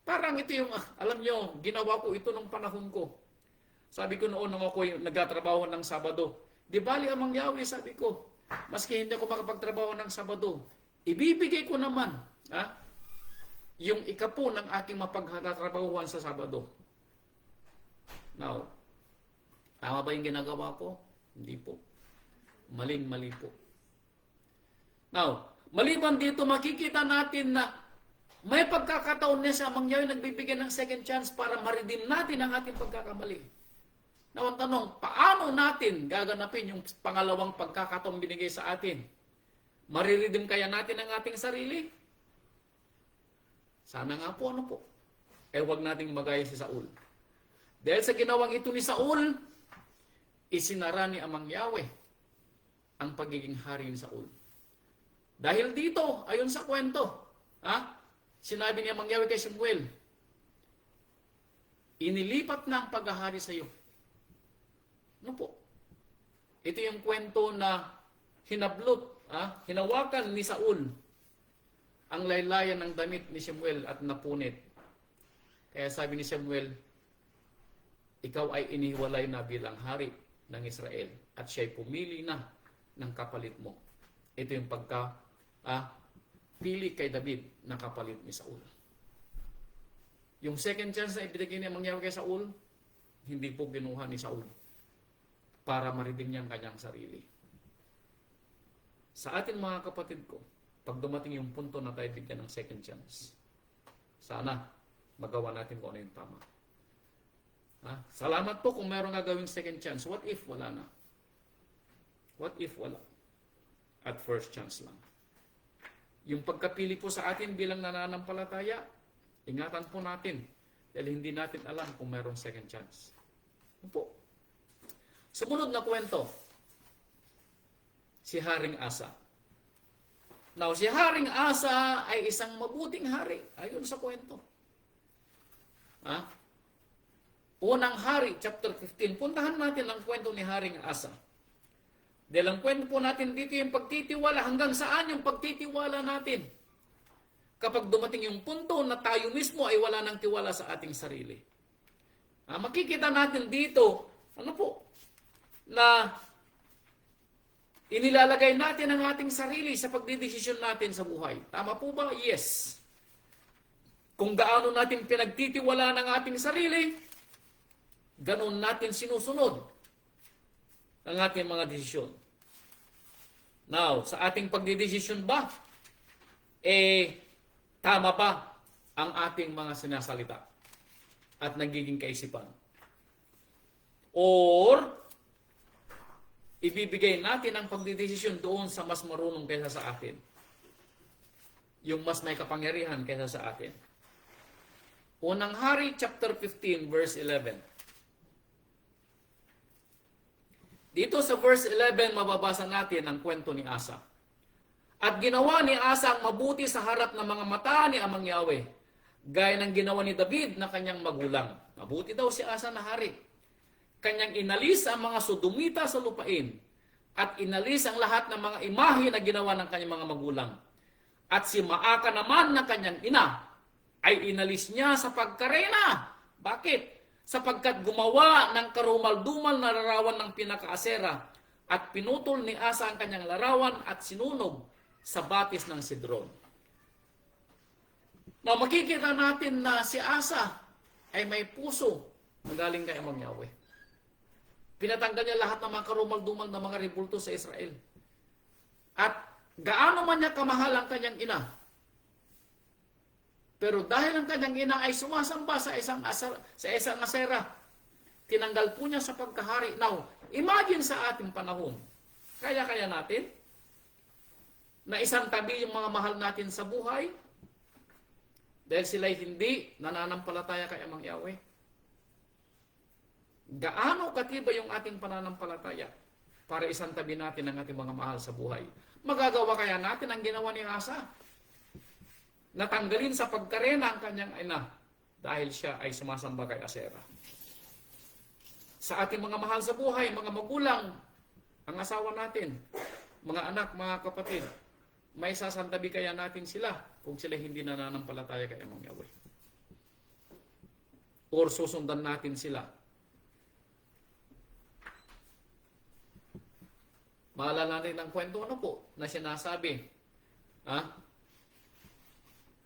Parang ito yung, alam nyo, ginawa ko ito nung panahon ko. Sabi ko noon nung ako nagtatrabaho ng Sabado, di bali Amang Yahweh, sabi ko, maski hindi ako makapagtrabaho ng Sabado, ibibigay ko naman yung ikapo ng aking mapagtatrabahuan sa Sabado. Now, tama ba yung ginagawa ko? Hindi po. Maling-mali po. Now, maliban dito, makikita natin na may pagkakataon niya sa Amang Yahweh nagbibigay ng second chance para ma-redeem natin ang ating pagkakamali. Now, ang tanong, paano natin gaganapin yung pangalawang pagkakataon binigay sa atin? Mariredeem kaya natin ang ating sarili? Sana nga po, ano po? Huwag nating magaya si Saul. Dahil sa ginawang ito ni Saul, isinara ni Amang Yahweh ang pagiging hari ni Saul. Dahil dito, ayon sa kwento, sinabi ni Amang Yahweh kay Samuel, inilipat na ang paghahari sa iyo. Ano po? Ito yung kwento na hinablot hinawakan ni Saul ang laylayan ng damit ni Samuel at napunit. Kaya sabi ni Samuel, ikaw ay iniwalay na bilang hari ng Israel at siya'y pumili na ng kapalit mo. Ito yung pili kay David na kapalit ni Saul. Yung second chance na ibigay niya mangyari kay Saul, hindi po ginuha ni Saul para mariting niya ang kanyang sarili. Sa atin mga kapatid ko, pag dumating yung punto na tayo bigyan ng second chance, sana magawa natin kung ano yung tama. Salamat po kung meron gagawing second chance. What if wala na? What if wala? At first chance lang. Yung pagkapili po sa atin bilang nananampalataya, ingatan po natin dahil hindi natin alam kung meron second chance. Po. Sumunod na kwento, si Haring Asa. Now, si Haring Asa ay isang mabuting hari, ayon sa kwento. Unang Hari, chapter 15. Puntahan natin ang kwento ni Haring Asa. Dahil ang kwento po natin dito yung pagtitiwala. Hanggang saan yung pagtitiwala natin? Kapag dumating yung punto na tayo mismo ay wala ng tiwala sa ating sarili. Makikita natin dito, na inilalagay natin ang ating sarili sa pagdidesisyon natin sa buhay. Tama po ba? Yes. Kung gaano natin pinagtitiwala ng ating sarili, ganon natin sinusunod ang ating mga desisyon. Now, sa ating pagdidesisyon ba, tama ba ang ating mga sinasalita at nagiging kaisipan? Or, ibibigay natin ang pagdidesisyon doon sa mas marunong kaysa sa atin. Yung mas may kapangyarihan kaysa sa atin. Unang Hari, chapter 15, verse 11. Dito sa verse 11, mababasa natin ang kwento ni Asa. At ginawa ni Asa ang mabuti sa harap ng mga mata ni Amang Yahweh, gaya ng ginawa ni David na kanyang magulang. Mabuti daw si Asa na hari. Kanyang inalis ang mga sodomita sa lupain at inalis ang lahat ng mga imahe na ginawa ng kanyang mga magulang. At si Maaka naman na kanyang ina ay inalis niya sa pagkarena. Bakit? Sapagkat gumawa ng karumal-dumal na larawan ng pinakaasera at pinutol ni Asa ang kanyang larawan at sinunog sa batis ng Sidron. Now, makikita natin na si Asa ay may puso na galing kay Amang Yahweh. Pinatanggal niya lahat ng mga karumal-dumal na mga rebulto sa Israel. At gaano man niya kamahal ang kanyang ina, pero dahil ang kanyang ina ay sumasamba sa isang asera, tinanggal po niya sa pagkahari. Now, imagine sa ating panahon, kaya natin na isang tabi yung mga mahal natin sa buhay dahil sila'y hindi nananampalataya kay Amang Yahweh. Gaano katiba yung ating pananampalataya para isang tabi natin ang ating mga mahal sa buhay? Magagawa kaya natin ang ginawa ni Asa? Natanggalin sa pagkarena ang kanyang ina dahil siya ay sumasamba kay Asera. Sa ating mga mahal sa buhay, mga magulang, ang asawa natin, mga anak, mga kapatid, may sasantabi kaya natin sila kung sila hindi nananampalataya kay Amang Yahweh? Or susundan natin sila? Maalala natin ang kwento na sinasabi,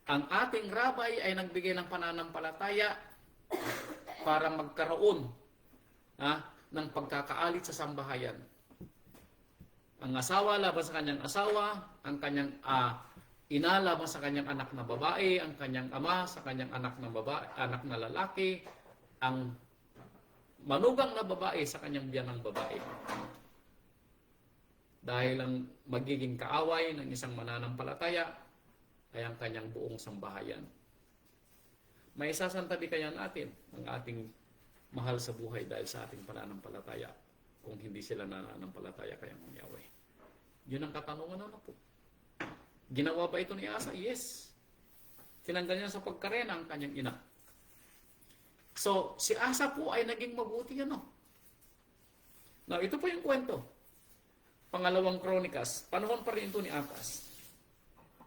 ang ating rabay ay nagbigay ng pananampalataya para magkaroon ng pagkakaalit sa sambahayan. Ang asawa laban sa kanyang asawa, ang kanyang ina laban sa kanyang anak na babae, ang kanyang ama sa kanyang anak na babae, anak na lalaki, ang manugang na babae sa kanyang biyanang babae. Dahil ang magiging kaaway ng isang mananampalataya ay ang kanyang buong sambahayan. May sasantabi kaya natin ang ating mahal sa buhay dahil sa ating pananampalataya kung hindi sila nananampalataya kay Amang Yahweh? Yun ang katanungan po. Ginawa ba ito ni Asa? Yes. Tinanggal niya sa pagkarena ang kanyang ina. So, si Asa po ay naging mabuti Now, ito po yung kwento. Pangalawang Kronikas. Panahon pa rin ito ni Akas.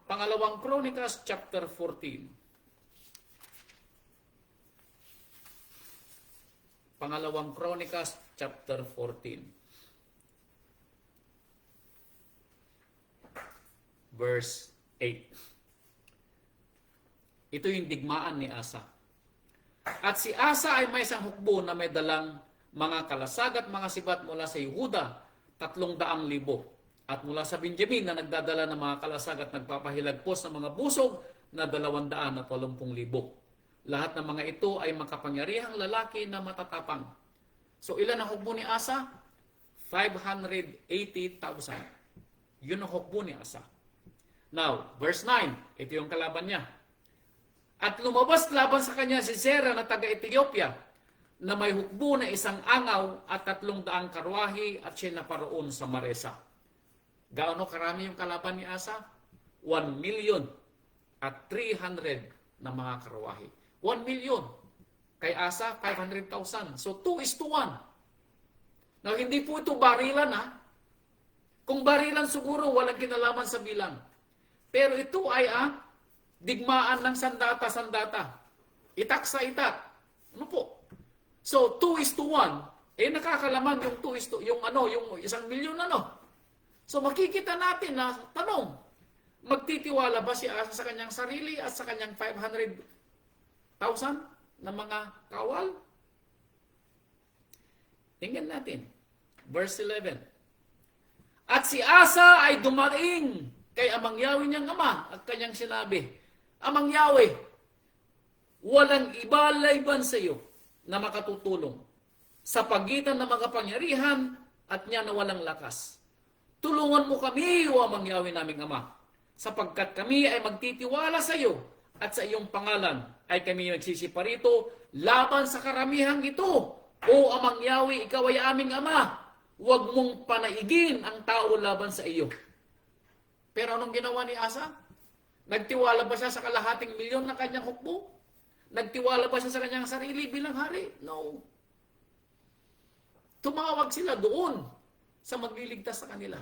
Pangalawang Kronikas, chapter 14. Pangalawang Kronikas, chapter 14. Verse 8. Ito yung digmaan ni Asa. At si Asa ay may isang hukbo na may dalang mga kalasag at mga sibat mula sa Yehuda, 300,000. At mula sa Benjamin na nagdadala ng mga kalasag at nagpapahilagpos ng mga busog na 280,000. Lahat ng mga ito ay makapangyarihang lalaki na matatapang. So ilan ang hukbo ni Asa? 580,000. Yun ang hukbo ni Asa. Now, verse 9. Ito yung kalaban niya. At lumabas laban sa kanya si Zera na taga-Ethiopia na may hukbo na 100 angaw at 300 karwahe at siya naparoon sa Maresa. Gaano karami yung kalaban ni Asa? 1,300,000 na mga karwahe. 1,000,000. Kay Asa, 500,000. So 2:1. Now, hindi po ito barilan ha. Kung barilan siguro, walang kinalaman sa bilang. Pero ito ay digmaan ng sandata-sandata. Itak sa itak. Ano po? So 2:1, nakakalaman yung 2:1, yung 1,000,000 So makikita natin na tanong, magtitiwala ba si Asa sa kanyang sarili at sa kanyang 500,000 na mga kawal? Tingnan natin. Verse 11. At si Asa ay dumating kay Amang Yahweh niyang ama at kanyang sinabi, Amang Yahweh, walang iba layban sa iyo na makatutulong sa pagitan ng mga pangyarihan at niya na walang lakas. Tulungan mo kami, o Amang Yahweh naming Ama, sapagkat kami ay magtitiwala sa iyo at sa iyong pangalan ay kami magsisiparito laban sa karamihang ito. O Amang Yahweh, ikaw ay aming Ama, huwag mong panaigin ang tao laban sa iyo. Pero anong ginawa ni Asa? Nagtiwala ba siya sa kalahating milyon na kanyang hukbo? Nagtiwala ba siya sa kanyang sarili bilang hari? No. Tumawag sila doon sa magliligtas sa kanila.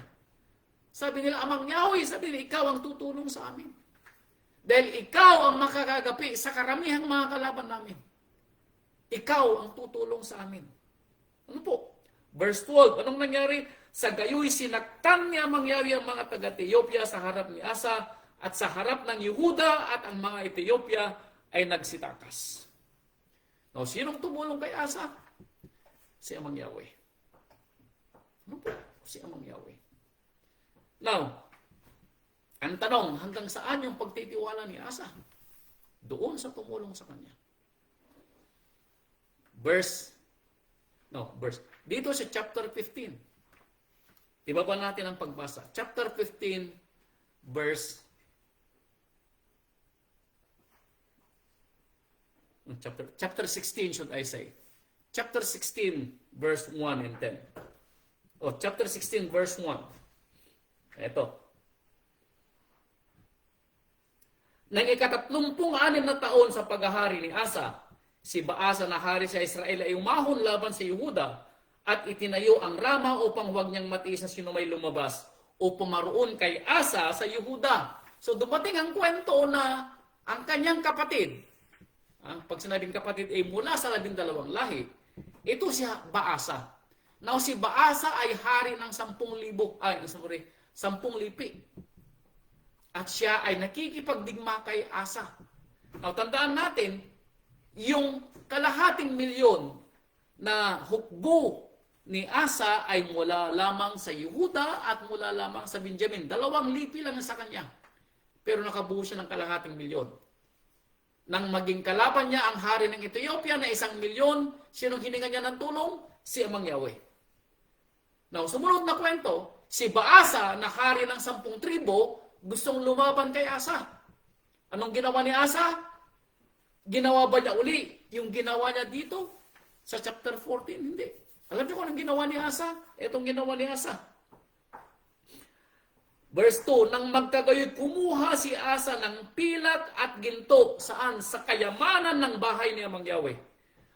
Sabi nila, Amang Yahweh, sabi nila, ikaw ang tutulong sa amin. Dahil ikaw ang makakagapi sa karamihang mga kalaban namin. Ikaw ang tutulong sa amin. Ano po? Verse 12, anong nangyari? Sa gayoy sinaktan ni Amang Yahweh ang mga taga-Ethiopia sa harap ni Asa at sa harap ng Yehuda at ang mga Ethiopia ay nagsitakas. Now, sinong tumulong kay Asa? Si Amang Yahweh. Ano po? Si Amang Yahweh. Now, ang tanong, hanggang saan yung pagtitiwala ni Asa? Doon sa tumulong sa kanya. Dito sa chapter 15. Ibaba natin ang pagbasa. Chapter 15, chapter 16 should I say. Chapter 16, verse 1 and 10. Chapter 16, verse 1. Ito. Nang 36 na taon sa paghahari ni Asa, si Baasa na hari sa Israel ay umahon laban sa Yehuda at itinayo ang Rama upang huwag niyang matiis na sino may lumabas o pumaroon kay Asa sa Yehuda. So dumating ang kwento na ang kanyang kapatid, pag sinabing kapatid ay mula sa 12 lahi, ito si Baasa. Now si Baasa ay hari ng 10,000 lipi. At siya ay nakikipagdigma kay Asa. Now tandaan natin, yung kalahating milyon na hukbo ni Asa ay mula lamang sa Yehuda at mula lamang sa Benjamin. 2 lipi lang sa kanya. Pero nakabuo siya ng kalahating milyon. Nang maging kalaban niya ang hari ng Ethiopia na 1,000,000, sinong hininga niya ng tulong? Si Amang Yahweh. Now, sumunod na kwento, si Baasa na hari ng 10 tribo, gustong lumaban kay Asa. Anong ginawa ni Asa? Ginawa ba niya uli yung ginawa niya dito sa chapter 14? Hindi. Alam niyo kung anong ginawa ni Asa? Itong ginawa ni Asa. Verse 2, nang magkagayoy kumuha si Asa ng pilat at ginto. Saan? Sa kayamanan ng bahay ni Amang Yahweh.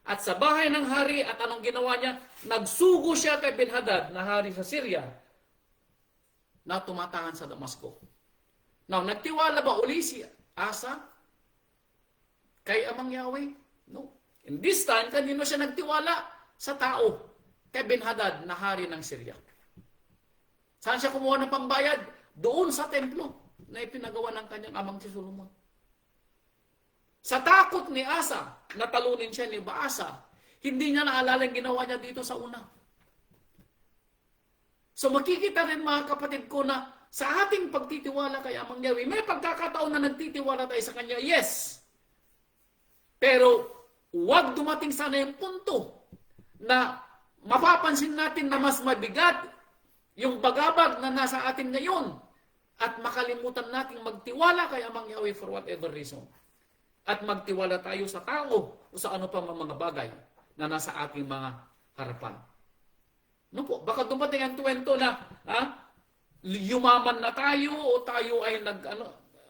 At sa bahay ng hari, at anong ginawa niya? Nagsugo siya kay Ben-Hadad na hari sa Syria. na tumatahan sa Damasco. Now, nagtiwala ba uli si Asa kay Amang Yahweh? No. In this time, kanino siya nagtiwala? Sa tao. Kay Ben-Hadad na hari ng Syria. Saan siya kumuha ng pambayad? Doon sa templo na ipinagawa ng kanyang amang si Solomon. Sa takot ni Asa, natalunin siya ni Baasa, hindi niya naalala yung ginawa niya dito sa una. So makikita rin mga kapatid ko na sa ating pagtitiwala kay Amang Yahweh, may pagkakataon na nagtitiwala tayo sa Kanya, yes. Pero huwag dumating sana yung punto na mapapansin natin na mas mabigat yung bagabag na nasa atin ngayon at makalimutan nating magtiwala kay Amang Yahweh for whatever reason. At magtiwala tayo sa tao o sa ano pa mga bagay na nasa ating mga harapan. No po, baka dumating ang tuwento na yumaman na tayo o tayo ay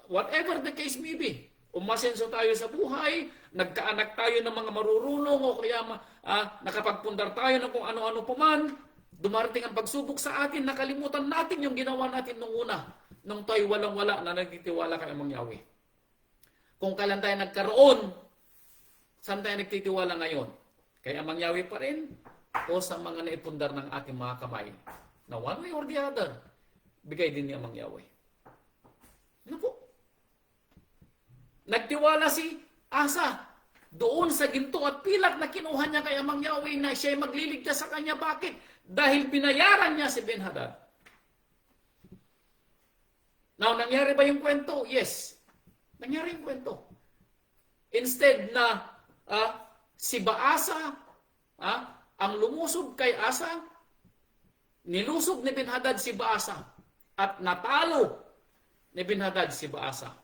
whatever the case may be. Umasenso tayo sa buhay, nagkaanak tayo ng mga marurunong o kaya nakapagpundar tayo ng kung ano-ano pa man. Dumarating ang pagsubok sa atin, nakalimutan natin yung ginawa natin nung una, nung tayo walang-wala na nagtitiwala kay Amang Yahweh. Kung kailan tayo nagkaroon, saan tayo nagtitiwala ngayon? Kay Amang Yahweh pa rin o sa mga naipundar ng ating mga kamay? Na one way or the other, bigay din ni Amang Yahweh. Ano po? Nagtiwala si Asa doon sa ginto at pilak na kinuha niya kay Amang Yahweh na siya'y magliligtas sa kanya. Bakit? Dahil binayaran niya si Ben-Hadad. Now, nangyari ba yung kwento? Yes. Nangyari yung kwento. Instead na si Baasa ang lumusob kay Asa, nilusog ni Ben-Hadad si Baasa at natalo ni Ben-Hadad si Baasa.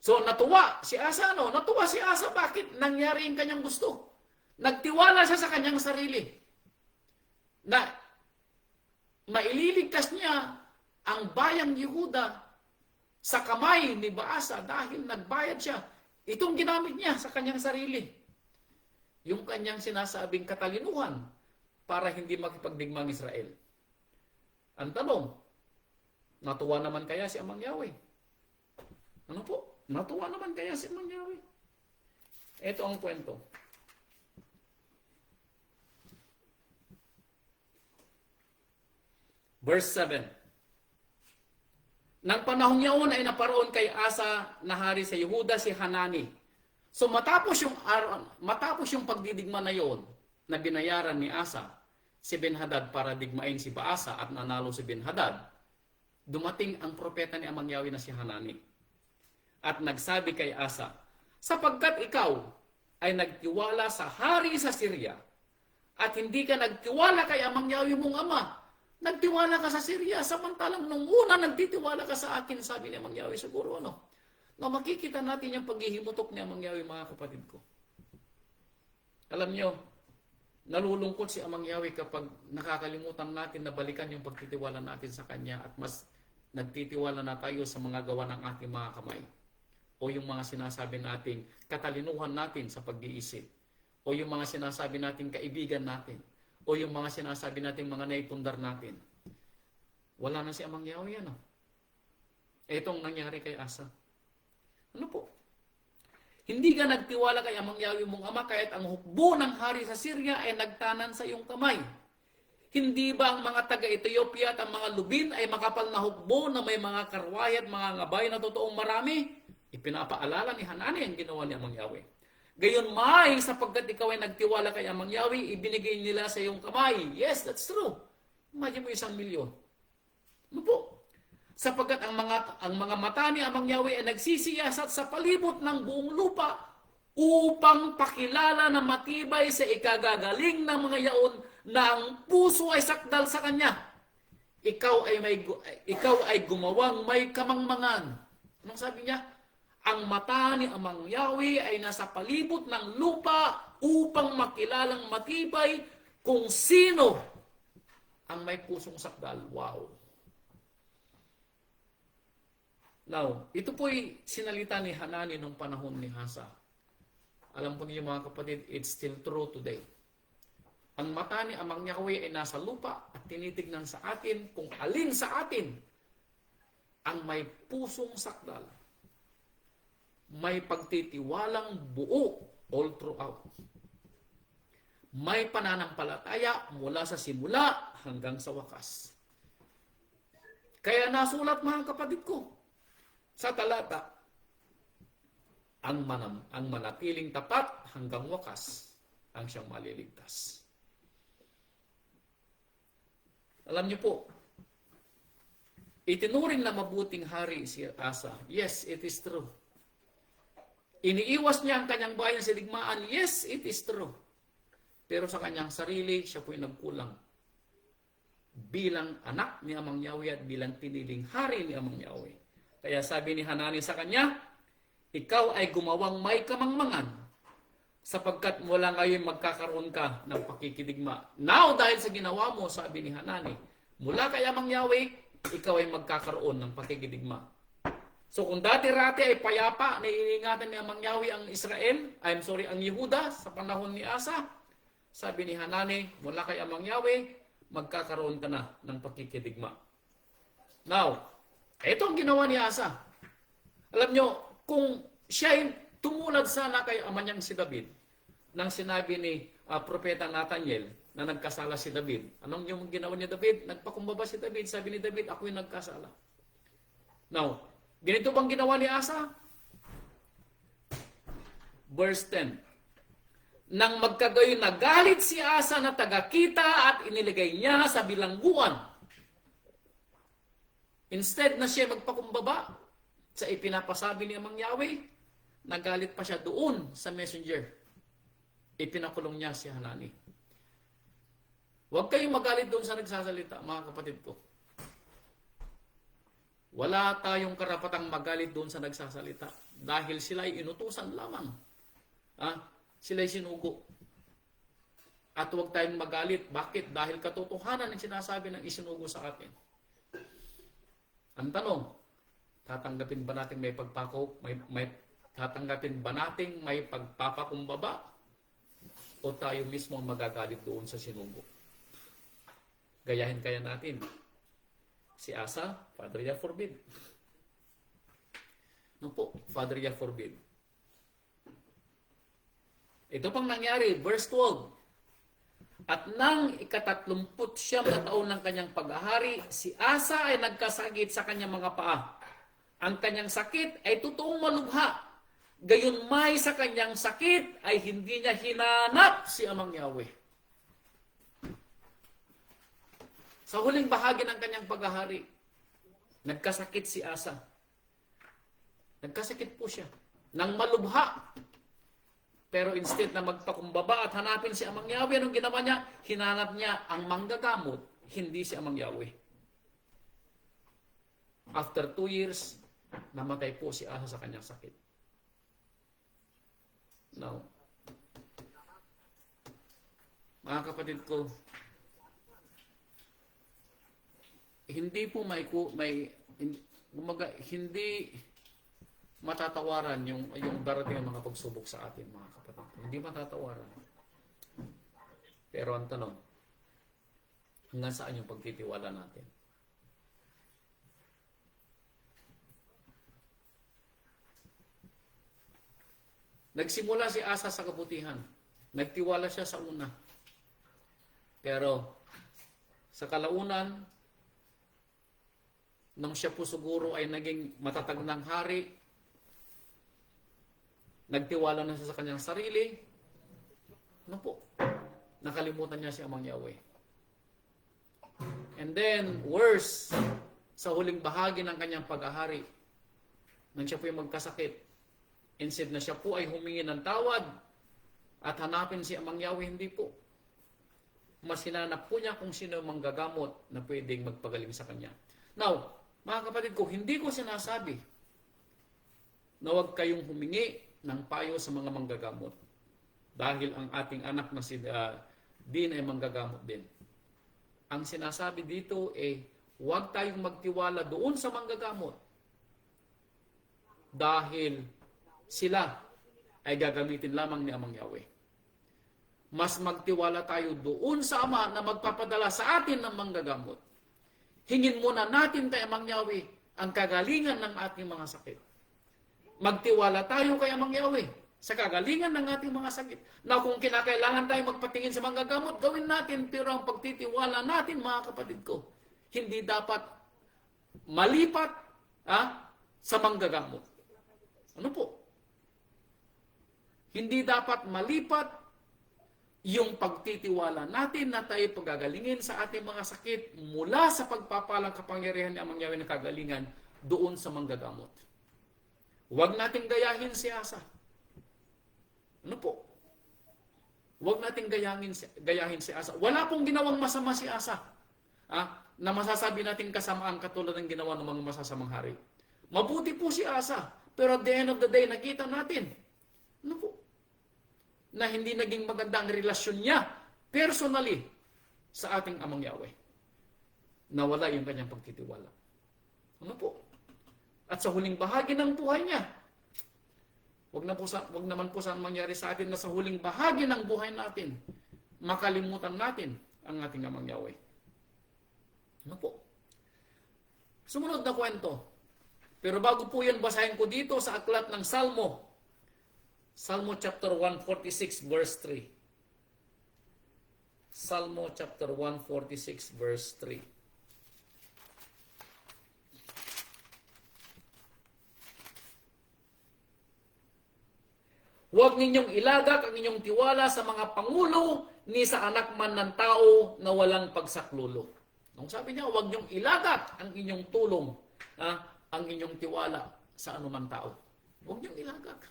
So natuwa si Asa, Natuwa si Asa. Bakit? Nangyari yung kanyang gusto. Nagtiwala siya sa kanyang sarili na maililigtas niya ang bayang Yehuda sa kamay ni Baasa dahil nagbayad siya. Itong ginamit niya sa kanyang sarili. Yung kanyang sinasabing katalinuhan para hindi makipagdigmang Israel. Ang tanong, natuwa naman kaya si Amang Yahweh? Ano po? Natuwa naman kaya si Amang Yahweh? Ito ang kwento. Verse 7. Nang panahong yaon ay naparoon kay Asa na hari sa Yehuda si Hanani. So matapos yung pagdidigma na yon na binayaran ni Asa si Ben-Hadad para digmain si Baasa at nanalo si Ben-Hadad, dumating ang propeta ni Amang Yahweh na si Hanani. At nagsabi kay Asa, sapagkat ikaw ay nagtiwala sa hari sa Syria at hindi ka nagtiwala kay Amang Yahweh mong ama, nagtiwala ka sa Syria, samantalang nung una nagtitiwala ka sa akin, sabi ni Amang Yahweh. Siguro na makikita natin yung paghihimutok ni Amang Yahweh, mga kapatid ko. Alam nyo, nalulungkot si Amang Yahweh kapag nakakalimutan natin na balikan yung pagtitiwala natin sa Kanya at mas nagtitiwala na tayo sa mga gawa ng ating mga kamay. O yung mga sinasabi nating katalinuhan natin sa pag-iisip. O yung mga sinasabi nating kaibigan natin. O yung mga sinasabi nating mga naipundar natin. Wala na si Amang Yahweh, Itong nangyari kay Asa. Ano po? Hindi ka nagtiwala kay Amang Yahweh mong ama kahit ang hukbo ng hari sa Syria ay nagtanan sa iyong kamay. Hindi ba ang mga taga-Ethiopia at ang mga lubin ay makapal na hukbo na may mga karway at mga ngabay na totoong marami? Ipinapaalala ni Hanani ang ginawa ni Amang Yahweh. Gayon may, sapagkat ikaw ay nagtiwala kay Amang Yahweh, ibinigay nila sa iyong kamay. Yes, that's true. Imagine mo 1,000,000. Ano po? Sapagkat ang mga mata ni Amang Yahweh ay nagsisiyasat sa palibot ng buong lupa upang pakilala na matibay sa ikagagaling ng mga yaon na ang puso ay sakdal sa Kanya. Ikaw ay gumawang may kamangmangan. Anong sabi niya? Ang mata ni Amang Yahweh ay nasa palibot ng lupa upang makilalang matibay kung sino ang may pusong sakdal. Wow! Now, ito po'y sinalita ni Hanani nung panahon ni Asa. Alam po niyo mga kapatid, it's still true today. Ang mata ni Amang Yahweh ay nasa lupa at tinitignan sa atin kung alin sa atin ang may pusong sakdal, may pagtitiwalang buo all throughout, may pananampalataya mula sa simula hanggang sa wakas. Kaya nasulat, mga kapatid ko, sa talata, ang manatiling tapat hanggang wakas ang siyang maliligtas. Alam niyo po, itinuring na mabuting hari si Asa. Yes, it is true. Iniiwas niya ang kanyang bayan sa digmaan. Yes, it is true. Pero sa kanyang sarili, siya po'y nagkulang. Bilang anak ni Amang Yahweh at bilang piniling hari ni Amang Yahweh. Kaya sabi ni Hanani sa kanya, ikaw ay gumawang may kamangmangan sapagkat mula ngayon magkakaroon ka ng pakikidigma. Now, dahil sa ginawa mo, sabi ni Hanani, mula kay Amang Yahweh, ikaw ay magkakaroon ng pakikidigma. So kung dati-rati ay payapa na iniingatan ni Amang Yahweh ang ang Yehuda sa panahon ni Asa, sabi ni Hanani, mula kay Amang Yahweh, magkakaroon ka na ng pakikidigma. Now, ito ang ginawa ni Asa. Alam nyo, kung siya ay tumulad sana kay ama niyang si David, nang sinabi ni Propeta Nathaniel na nagkasala si David. Anong yung ginawa ni David? Nagpakumbaba si David. Sabi ni David, ako yung nagkasala. Now, ganito bang ginawa ni Asa? Verse 10. Nang magkagayon nagalit si Asa na tagakita at iniligay niya sa bilangguan. Instead na siya magpakumbaba sa ipinapasabi ni Amang Yahweh, nagalit pa siya doon sa messenger. Ipinakulong niya si Hanani. Huwag kayong magalit doon sa nagsasalita, mga kapatid ko. Wala tayong karapatang magalit doon sa nagsasalita dahil sila ay inutusan lamang. Sila ay sinugo. At huwag tayong magalit. Bakit? Dahil katotohanan ang sinasabi ng isinugo sa atin. Ang tanong, tatanggapin ba natin tatanggapin ba natin may pagpapakumbaba o tayo mismo ang magagalit doon sa sinugo? Gayahin kaya natin si Asa? Father Yah forbid. No po, Father Yah forbid. Ito pang nangyari, verse 12. At nang ika-39 na taon ng kanyang paghahari, si Asa ay nagkasakit sa kanyang mga paa. Ang kanyang sakit ay totoong malubha. Gayunmay sa kanyang sakit ay hindi niya hinanap si Amang Yahweh. Sa huling bahagi ng kanyang paghahari, nagkasakit si Asa. Nagkasakit po siya. Nang malubha. Pero instead na magpakumbaba at hanapin si Amang Yahweh, anong ginawa niya? Hinanap niya ang manggagamot, hindi si Amang Yahweh. After 2 years, namatay po si Asa sa kanyang sakit. Now, mga kapatid ko, hindi matatawaran yung darating ng mga pagsubok sa atin, mga kapatid. Hindi matatawaran. Pero ang tanong, hanggang saan yung pagtitiwala natin? Nagsimula si Asa sa kabutihan. Nagtiwala siya sa una. Pero sa kalaunan, nang siya po siguro ay naging matatag ng hari, nagtiwala na siya sa kanyang sarili, nakalimutan niya si Amang Yahweh. And then, worse, sa huling bahagi ng kanyang paghahari, nang siya po ay magkasakit, instead na siya po ay humingi ng tawad at hanapin si Amang Yahweh, hindi po. Mas hinanap po niya kung sino manggagamot na pwedeng magpagaling sa kanya. Now, mga kapatid ko, hindi ko sinasabi na huwag kayong humingi ng payo sa mga manggagamot. Dahil ang ating anak na si Dean ay manggagamot din. Ang sinasabi dito ay huwag tayong magtiwala doon sa manggagamot. Dahil sila ay gagamitin lamang ni Amang Yahweh. mas magtiwala tayo doon sa Ama na magpapadala sa atin ng manggagamot. Hingin muna natin kay Amang Yahweh ang kagalingan ng ating mga sakit. Magtiwala tayo kay Amang Yahweh sa kagalingan ng ating mga sakit. Na kung kinakailangan tayo magpatingin sa manggagamot, gawin natin. Pero ang pagtitiwala natin, mga kapatid ko, hindi dapat malipat sa manggagamot. Ano po? Hindi dapat malipat yung pagtitiwala natin na tayo pagagalingin sa ating mga sakit mula sa pagpapalang kapangyarihan ni Amang Yahweh ng kagalingan doon sa manggagamot. Huwag nating gayahin si Asa. Ano po? Huwag nating gayahin si Asa. Wala pong ginawang masama si Asa. Na masasabi natin kasamaan katulad ng ginawa ng mga masasamang hari. Mabuti po si Asa. Pero at the end of the day, nakita natin. Ano po? Na hindi naging maganda ang relasyon niya personally sa ating Amang Yahweh. Nawala yung kanyang pagtitiwala. Ano po? At sa huling bahagi ng buhay niya, wag naman po saan mangyari sa atin na sa huling bahagi ng buhay natin, makalimutan natin ang ating Amang Yahweh. Ano po? Sumunod na kwento. Pero bago po yan, basahin ko dito sa aklat ng Salmo. Salmo chapter 146 verse 3. Salmo chapter 146 verse 3. Huwag ninyong ilagak ang inyong tiwala sa mga pangulo ni sa anak man ng tao na walang pagsaklulo. Nung sabi niya, huwag niyong ilagak ang inyong tulong, ang inyong tiwala sa anuman tao. Huwag niyong ilagak.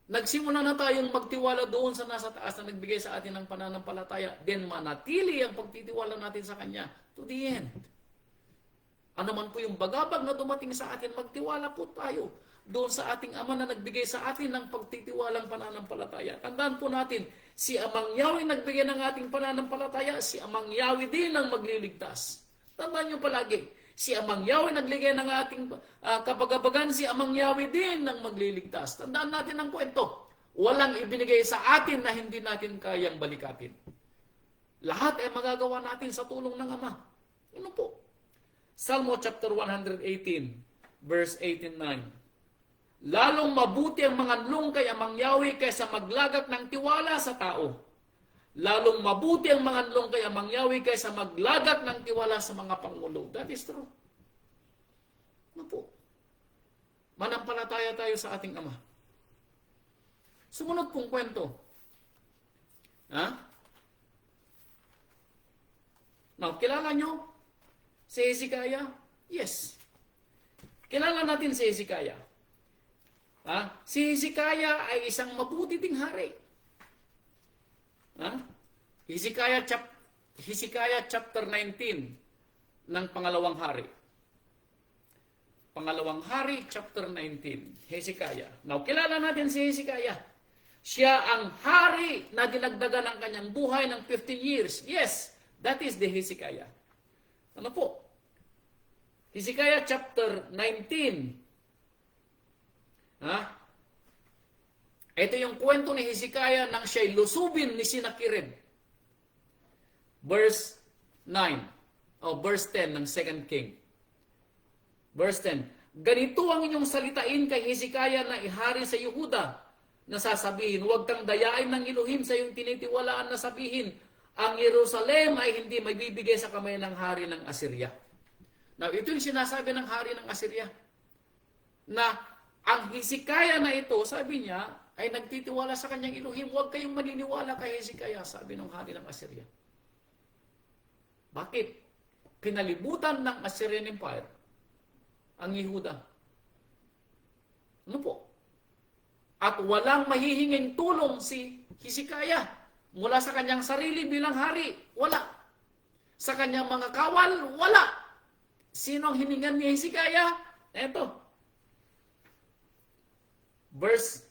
Nagsimula na tayong magtiwala doon sa nasa taas na nagbigay sa atin ng pananampalataya. Then manatili ang pagtitiwala natin sa Kanya to the end. Ano man po yung bagabag na dumating sa atin, magtiwala po tayo doon sa ating Ama na nagbigay sa atin ng pagtitiwalang pananampalataya. Tandaan po natin, si Amang Yahweh nagbigay ng ating pananampalataya, si Amang Yahweh din ang magliligtas. Tandaan nyo palagi, si Amang Yahweh nagbigay ng ating kapagabagan, si Amang Yahweh din ang magliligtas. Tandaan natin ang kwento. Walang ibinigay sa atin na hindi natin kayang balikatin. Lahat ay magagawa natin sa tulong ng Ama. Ano po? Salmo chapter 118, verse 89. Lalong mabuti ang manganlong kay Amang Yahweh kaysa maglagak ng tiwala sa tao. Lalong mabuti ang manganlong kay Amang Yahweh kaysa maglagak ng tiwala sa mga pangulo. That is true. Ano po? Manampalataya tayo sa ating Ama. Sumunod pong kwento. Now, kilala nyo si Hezekiah? Yes. Kilala natin si Hezekiah. Si Hezekiah ay isang mabuti ding hari. Hezekiah chapter 19 ng pangalawang hari. Pangalawang hari, chapter 19. Hezekiah. Now, kilala natin si Hezekiah. Siya ang hari na dinagdagan ng kanyang buhay ng 15 years. Yes, that is the Hezekiah. Ano po? Hezekiah chapter 19. Ito yung kwento ni Hezekiah nang siya'y lusubin ni Sennacherib. Verse 9. Verse 10 ng 2 King. Verse 10. Ganito ang inyong salitain kay Hezekiah na ihari sa Yehuda, na sasabihin, huwag kang dayain ng Elohim sa iyong tinitiwalaan na sabihin, ang Jerusalem ay hindi may bibigay sa kamay ng hari ng Assyria. Now, ito yung sinasabi ng hari ng Assyria. Na ang Hezekiah na ito, sabi niya, ay nagtitiwala sa kanyang Elohim. Huwag kayong maniniwala kay Hezekiah, sabi ng hari ng Assyria. Bakit? Pinalibutan ng Assyrian Empire ang Yehuda. Ano po? At walang mahihinging tulong si Hezekiah mula sa kanyang sarili bilang hari. Wala. Sa kanyang mga kawal, wala. Sino ang hiningan ni Hezekiah? Ito. Verse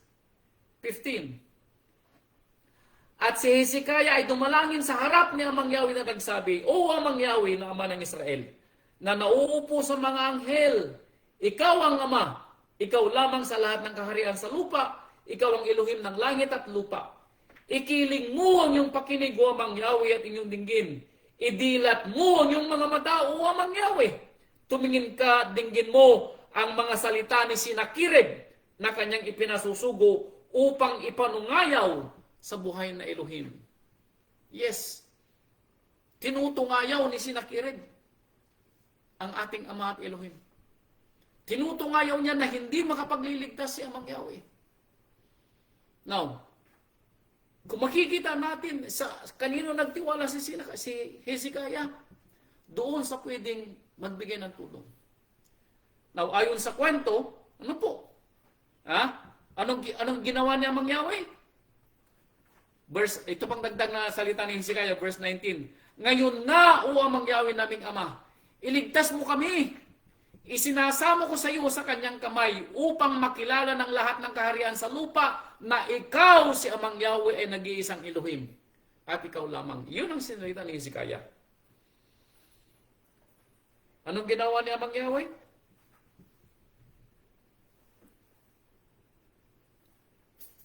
15. At si Hezekiah ay dumalangin sa harap ni Amang Yahweh na nagsabi, O Amang Yahweh na Ama ng Israel, na nauupo sa mga anghel, ikaw ang Ama, ikaw lamang sa lahat ng kaharian sa lupa, ikaw ang Elohim ng langit at lupa. Ikiling mo ang iyong pakinig, o Amang Yahweh, at inyong dinggin. Idilat mo ang iyong mga mata, o Amang Yahweh. Tumingin ka at dinggin mo ang mga salita ni Senakirib na kanyang ipinasusugo upang ipanungayaw sa buhay na Elohim. Yes, tinutungayaw ni Senakirib ang ating Ama at Elohim. Tinutungayaw niya na hindi makapagliligtas si Amang Yahweh. Now, kung makikita natin sa kanino nagtiwala si Hezekiah, doon sa pwedeng magbigay ng tulong. Now, ayon sa kwento, ano po? Anong ginawa ni Amang Yahweh? Ito pang dagdag na salita ni Hezekiah, verse 19. Ngayon na, o Amang Yahweh naming Ama, iligtas mo kami. Isinasamo ko sa iyo sa kanyang kamay upang makilala ng lahat ng kaharian sa lupa na ikaw si Amang Yahweh ay nag-iisang Elohim. At ikaw lamang. Yun ang sinalita ni Hezekiah. Anong ginawa ni Amang Yahweh?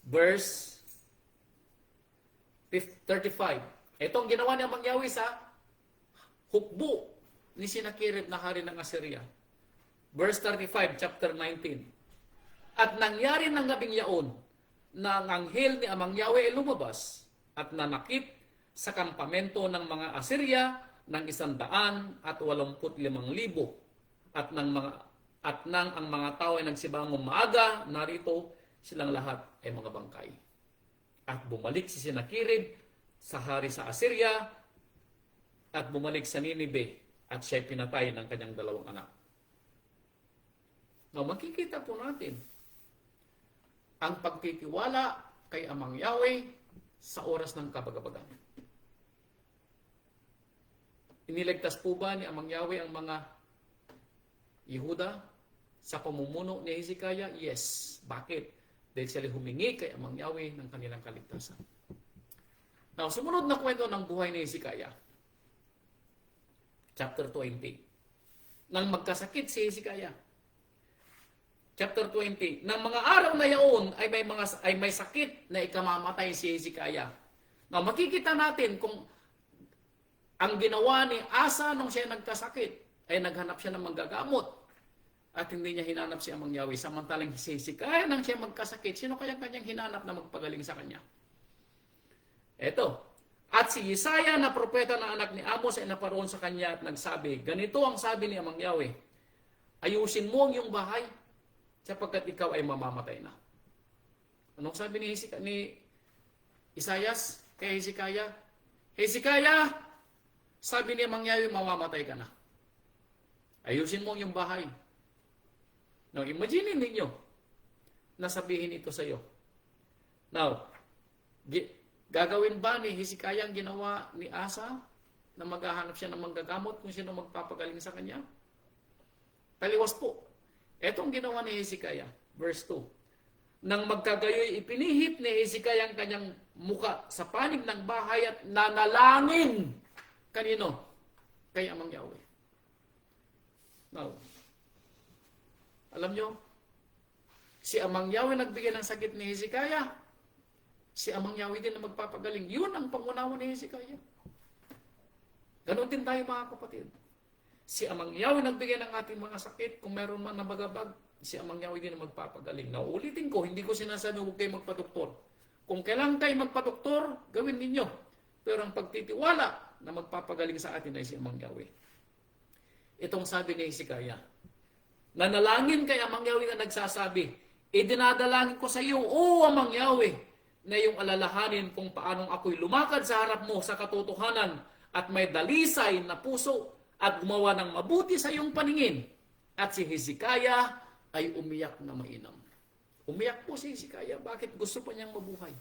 Verse 35. Itong ginawa ni Amang Yahweh sa hukbo ni Senakirib na hari ng Assyria. Verse 35, chapter 19. At nangyari ng gabing yaon na ang anghel ni Amang Yahweh ay lumabas at nanakip sa kampamento ng mga Assyria ng 185,000 at nang ang mga tao ay nagsibangong maaga, narito silang lahat ay mga bangkay. At bumalik si Senakirib sa hari sa Assyria at bumalik sa Ninive at siya'y pinatay ng kanyang 2 anak. Now, makikita po natin ang pagtitiwala kay Amang Yahweh sa oras ng kabagabagan. Iniligtas po ba ni Amang Yahweh ang mga Yehuda sa pamumuno ni Hezekiah? Yes. Bakit? Dahil sila humingi kay Amang Yahweh ng kanilang kaligtasan. Now, sumunod na kwento ng buhay ni Hezekiah. Chapter 20. Nang magkasakit si Hezekiah. Chapter 20. Nang mga araw na yaon ay may sakit na ikamamatay si Hezekiah. Now, makikita natin kung ang ginawa ni Asa nung siya nagkasakit ay naghanap siya ng manggagamot at hindi niya hinanap si Amang Yahweh. Samantalang si Hezekiah nang siya magkasakit, sino kaya kanyang hinanap na magpagaling sa kanya? Eto. At si Isaiah na propeta na anak ni Amos ay naparoon sa kanya at nagsabi, ganito ang sabi ni Amang Yahweh, ayusin mo ang iyong bahay sapagkat ikaw ay mamamatay na. Anong sabi ni Isaiah kay Hezekiah? Hezekiah, sabi ni Amang Yahweh, mamamatay ka na. Ayusin mo ang iyong bahay. Now, imagine ninyo na sabihin ito sa iyo. Now, gagawin ba ni Hezekiah ang ginawa ni Asa na maghahanap siya ng manggagamot kung sino magpapagaling sa kanya? Taliwas po. Etong ginawa ni Hezekiah, verse 2. Nang magkagayoy, ipinihit ni Hezekiah ang kanyang muka sa panig ng bahay at nanalangin. Kanino? Kay Amang Yahweh. Now, alam nyo, si Amang Yahweh nagbigay ng sakit ni Hezekiah. Si Amang Yahweh din na magpapagaling. Yun ang pangunawa ni Hezekiah. Ganon din tayo mga kapatid. Si Amang Yahweh nagbigay ng ating mga sakit. Kung meron man na bagabag, si Amang Yahweh din na magpapagaling. Now, ulitin ko, hindi ko sinasabi huwag kayo magpadoktor. Kung kailangan kayo magpadoktor, gawin ninyo. Pero ang pagtitiwala na magpapagaling sa atin ay si Amang Yahweh. Itong sabi ni Hezekiah, nanalangin kay Amang Yahweh na nagsasabi, idinadalangin ko sa iyo, O Amang Yahweh, na iyong alalahanin kung paanong ako'y lumakad sa harap mo sa katotohanan at may dalisay na puso at gumawa ng mabuti sa iyong paningin. At si Hezekiah ay umiyak na mainam. Umiyak po si Hezekiah. Bakit? Gusto pa niyang mabuhay.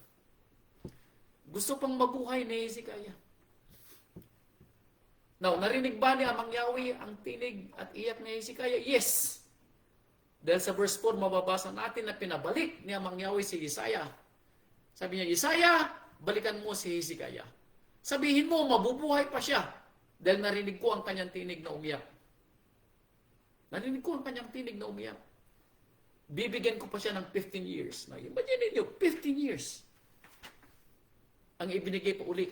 Gusto pang mabuhay ni Hezekiah. Now, narinig ba ni Amang Yahweh ang tinig at iyak ni Hezekiah? Yes. Dahil sa verse 4, mababasa natin na pinabalik ni Amang Yahweh si Isaiah. Sabi niya, Isaiah, balikan mo si Hezekiah. Sabihin mo, mabubuhay pa siya. Dahil narinig ko ang kanyang tinig na umiyak. Narinig ko ang kanyang tinig na umiyak. Bibigyan ko pa siya ng 15 years. Now, imagine niyo, 15 years. ang ibinigay pa uli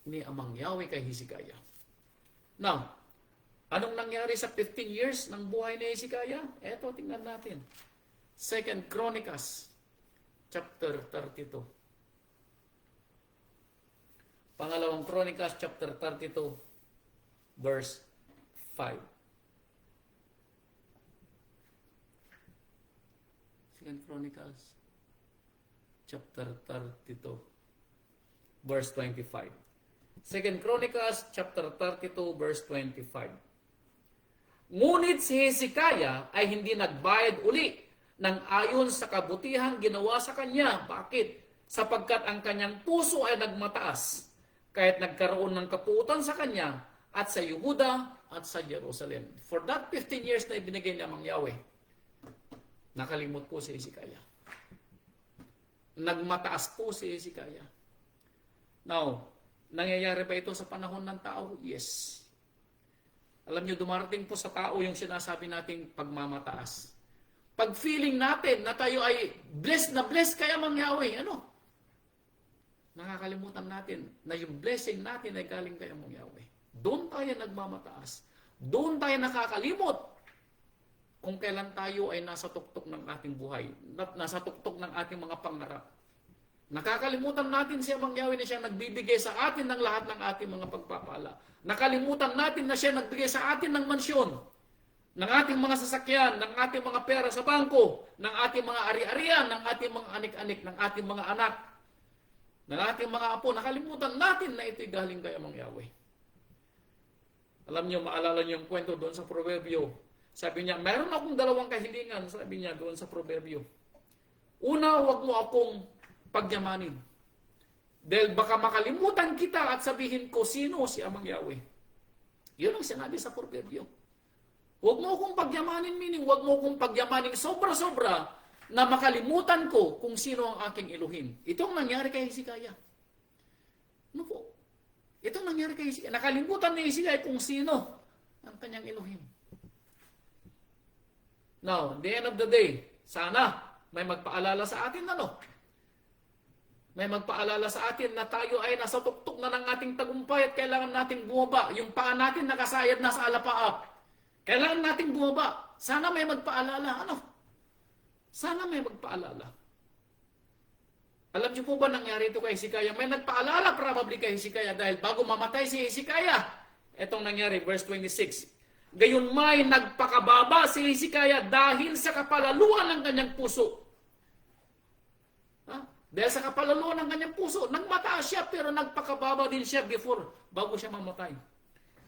ni Amang Yahweh kay Hezekiah. Now, anong nangyari sa 15 years ng buhay ni Hezekiah? Eto, tingnan natin. 2 Chronicles, chapter 32. Pangalawang Chronicles, chapter 32, verse 5. 2 Chronicles, chapter 32, verse 25. 2 Chronicles, chapter 32, verse 25. Ngunit si Hezekiah ay hindi nagbayad uli ng ayon sa kabutihang ginawa sa kanya. Bakit? Sapagkat ang kanyang puso ay nagmataas, kahit nagkaroon ng kapuutan sa kanya at sa Yehuda at sa Jerusalem. For that 15 years na ibinigay ni Amang Yahweh, nakalimot po si Hezekiah. Nagmataas po si Hezekiah. Now, nangyayari ba ito sa panahon ng tao? Yes. Alam nyo, dumarating po sa tao yung sinasabi nating pagmamataas. Pag feeling natin na tayo ay blessed kay Amang Yahweh, ano? Nakakalimutan natin na yung blessing natin ay galing kay Amang Yahweh. Doon tayo nagmamataas. Doon tayo nakakalimot kung kailan tayo ay nasa tuktok ng ating buhay, nasa tuktok ng ating mga pangarap. Nakakalimutan natin si Amang Yahweh na siya nagbibigay sa atin ng lahat ng ating mga pagpapala. Nakalimutan natin na siya nagbigay sa atin ng mansyon, ng ating mga sasakyan, ng ating mga pera sa bangko, ng ating mga ari-arian, ng ating mga anik-anik, ng ating mga anak, ng ating mga apo. Nakalimutan natin na ito'y galing kay Amang Yahweh. Alam niyo, maalala niyo yung kwento doon sa Proverbio. Sabi niya, meron akong dalawang kahilingan, sabi niya doon sa Proverbio. Una, huwag mo akong pagyamanin. Dahil baka makalimutan kita at sabihin ko sino si Amang Yahweh. Yun ang sinabi sa Proverbio. Huwag mo akong pagyamanin, meaning huwag mo akong pagyamanin sobra-sobra na makalimutan ko kung sino ang aking Elohim. Ito ang nangyari kay Hezekiah. Ano po? Ito ang nangyari kay Hezekiah. Nakalimutan ni Hezekiah kung sino ang kanyang Elohim. Now, at the end of the day, sana may magpaalala sa atin, ano? May magpaalala sa atin na tayo ay nasa tuktok na ng ating tagumpay at kailangan nating bumaba. Yung paa natin nakasayad na sa alapaap. Kailangan nating bumaba. Sana may magpaalala. Ano? Sana may magpaalala. Alam niyo po ba nangyari ito kay Hezekiah? May nagpaalala probably kay Hezekiah dahil bago mamatay si Hezekiah, itong nangyari, verse 26. Gayon may nagpakababa si Hezekiah dahil sa kapalaluan ng kanyang puso. Dahil sa kapalaluan ng kanyang puso, nagmataas siya pero nagpakababa din siya bago siya mamatay.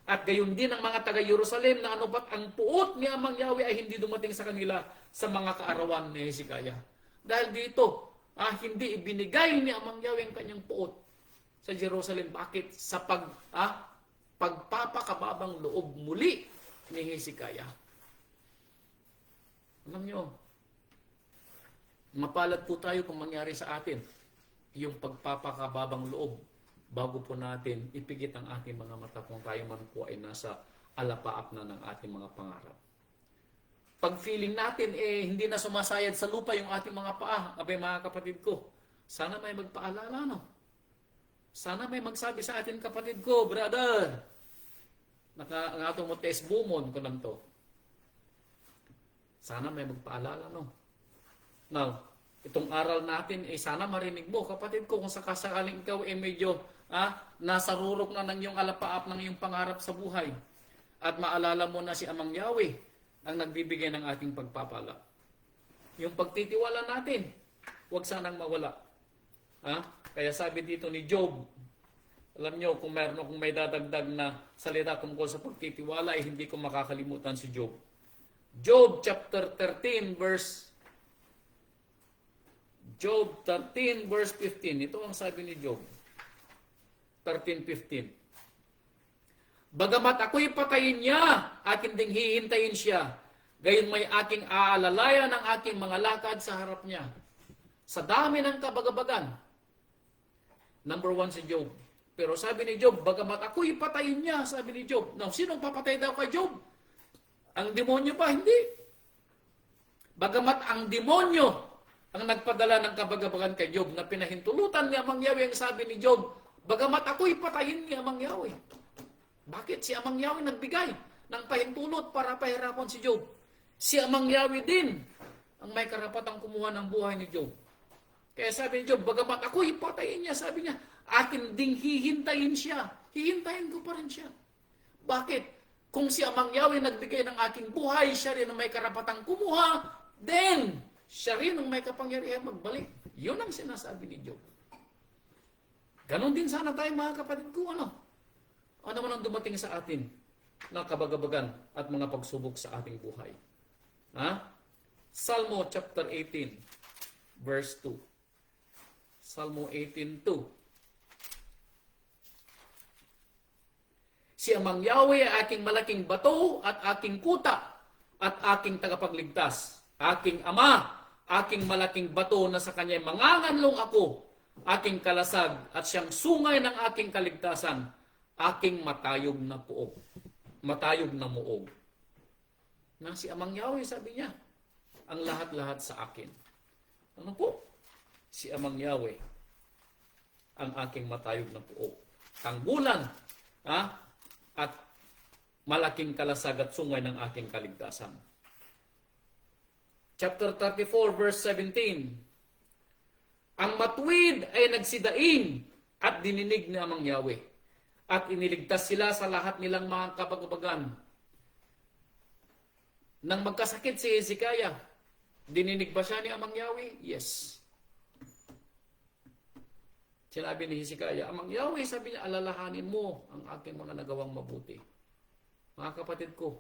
At gayon din ang mga taga-Jerusalem na ano ba't ang puot ni Amang Yahweh ay hindi dumating sa kanila sa mga kaarawan ni Hezekiah. Dahil dito, hindi ibinigay ni Amang Yahweh ang kanyang puot sa Jerusalem. Bakit? Sa pagpapakababang loob muli ni Hezekiah. Alam nyo, mapalad po tayo kung mangyari sa atin yung pagpapakababang loob bago po natin ipigit ang ating mga mata kung tayo man po ay nasa alapaap na ng ating mga pangarap. Pag feeling natin hindi na sumasayad sa lupa yung ating mga paa, abay mga kapatid ko, sana may magpaalala, no? Sana may magsabi sa atin, kapatid ko, brother, nga mo test bumon ko lang to. Sana may magpaalala, no? Now, itong aral natin, sana marinig mo, kapatid ko, kung sakasakaling ikaw medyo nasa rurok na ng iyong alapaap ng iyong pangarap sa buhay. At maalala mo na si Amang Yahweh ang nagbibigay ng ating pagpapala. Yung pagtitiwala natin, huwag sanang mawala. Kaya sabi dito ni Job, alam nyo, kung meron akong may dadagdag na salita tungkol sa pagtitiwala, hindi ko makakalimutan si Job. Job chapter 13 verse 15. Ito ang sabi ni Job. 13:15. Bagamat ako'y patayin niya, akin ding hihintayin siya. Gayon may aking aalalayan ang aking mga lakad sa harap niya. Sa dami ng kabagabagan. Number 1 si Job. Pero sabi ni Job, bagamat ako'y patayin niya, sabi ni Job. Now, sinong papatay daw kay Job? Ang demonyo pa? Hindi. Bagamat ang demonyo ang nagpadala ng kabagabagan kay Job na pinahintulutan ni Amang Yahweh ang sabi ni Job, bagamat ako'y patayin ni Amang Yahweh. Bakit? Si Amang Yahweh nagbigay ng pahintulot para pahirapan si Job. Si Amang Yahweh din ang may karapatang kumuha ng buhay ni Job. Kaya sabi ni Job, bagamat ako'y patayin niya, sabi niya, akin ding hihintayin siya. Hihintayin ko pa rin siya. Bakit? Kung si Amang Yahweh nagbigay ng aking buhay, siya rin ang may karapatang kumuha, then siya rin ang may kapangyarihan magbalik. Yun ang sinasabi ni Job. Ganon din sana tayo mga kapatid ko. Ano man ang dumating sa atin na kabagabagan at mga pagsubok sa ating buhay. Salmo chapter 18, verse 2. Salmo 18:2. Si Amang Yahweh ay aking malaking bato at aking kuta at aking tagapagligtas. Aking ama, aking malaking bato na sa kanya'y manganganlong ako, aking kalasag at siyang sungay ng aking kaligtasan, aking matayog na puog, matayog na muog. Na si Amang Yahweh, sabi niya, ang lahat-lahat sa akin. Ano po? Si Amang Yahweh, ang aking matayog na puog. Tanggulan, at malaking kalasag at sungay ng aking kaligtasan. Chapter 34, verse 17. Ang matuwid ay nagsidaing at dininig ni Amang Yahweh, at iniligtas sila sa lahat nilang mga kabagabagan. Nang magkasakit si Hezekiah, dininig ba siya ni Amang Yahweh? Yes. Sinabi ni Hezekiah, Amang Yahweh, sabi niya, alalahanin mo ang aking mga nagawang mabuti. Mga kapatid ko,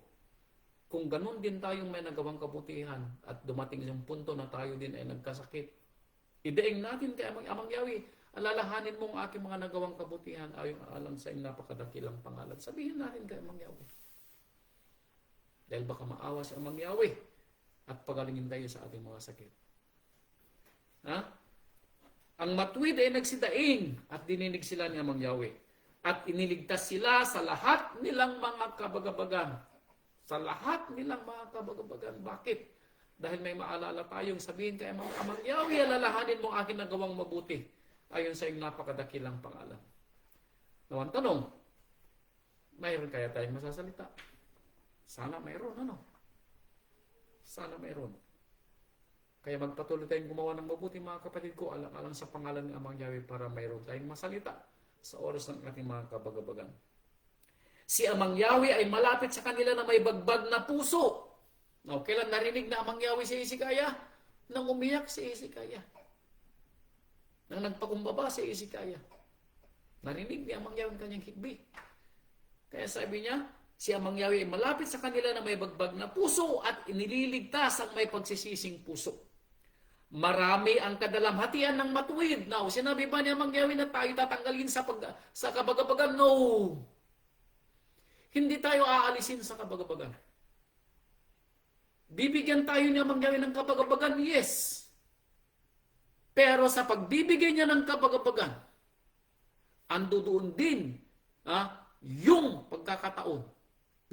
kung ganun din tayong may nagawang kabutihan at dumating yung punto na tayo din ay nagkasakit, idaing natin kay Amang Yahweh, alalahanin mo ang aking mga nagawang kabutihan ayon sa iyong napakadakilang pangalan. Sabihin natin kay Amang Yahweh. Dahil baka maawa si Amang Yahweh at pagalingin tayo sa ating mga sakit. Ang matuwid ay nagsidaing at dininig sila ni Amang Yahweh at iniligtas sila sa lahat nilang mga kabagabagan. Sa lahat nilang mga kabagabagan. Bakit? Dahil may maalala tayong sabihin kay Amang Yahweh, alalahanin mo aking nagawang mabuti ayon sa iyong napakadakilang pangalan. Nawang tanong, mayroon kaya tayong masasalita? Sana mayroon, Sana mayroon. Kaya magpatuloy tayong gumawa ng mabuti, mga kapatid ko, alang-alang sa pangalan ng Amang Yahweh para mayroon tayong masalita sa oras ng ating mga kabagabagan. Si Amang Yahweh ay malapit sa kanila na may bagbag na puso. Now, kailan narinig na Amang Yahweh si Hezekiah? Nang umiyak si Hezekiah. Nang nagpakumbaba si Hezekiah. Narinig ni Amang Yahweh ang kanyang hikbi. Kaya sabi niya, si Amang Yahweh ay malapit sa kanila na may bagbag na puso at inililigtas ang may pagsisising puso. Marami ang kadalamhatian ng matuwid. Now, sinabi ba ni Amang Yahweh na tayo tatanggalin sa kabagabagan? No. Hindi tayo aalisin sa kabagabagan. Bibigyan tayo ni Amang Yahweh ng kabagabagan? Yes. Pero sa pagbibigay niya ng kabagabagan, ando doon din yung pagkakataon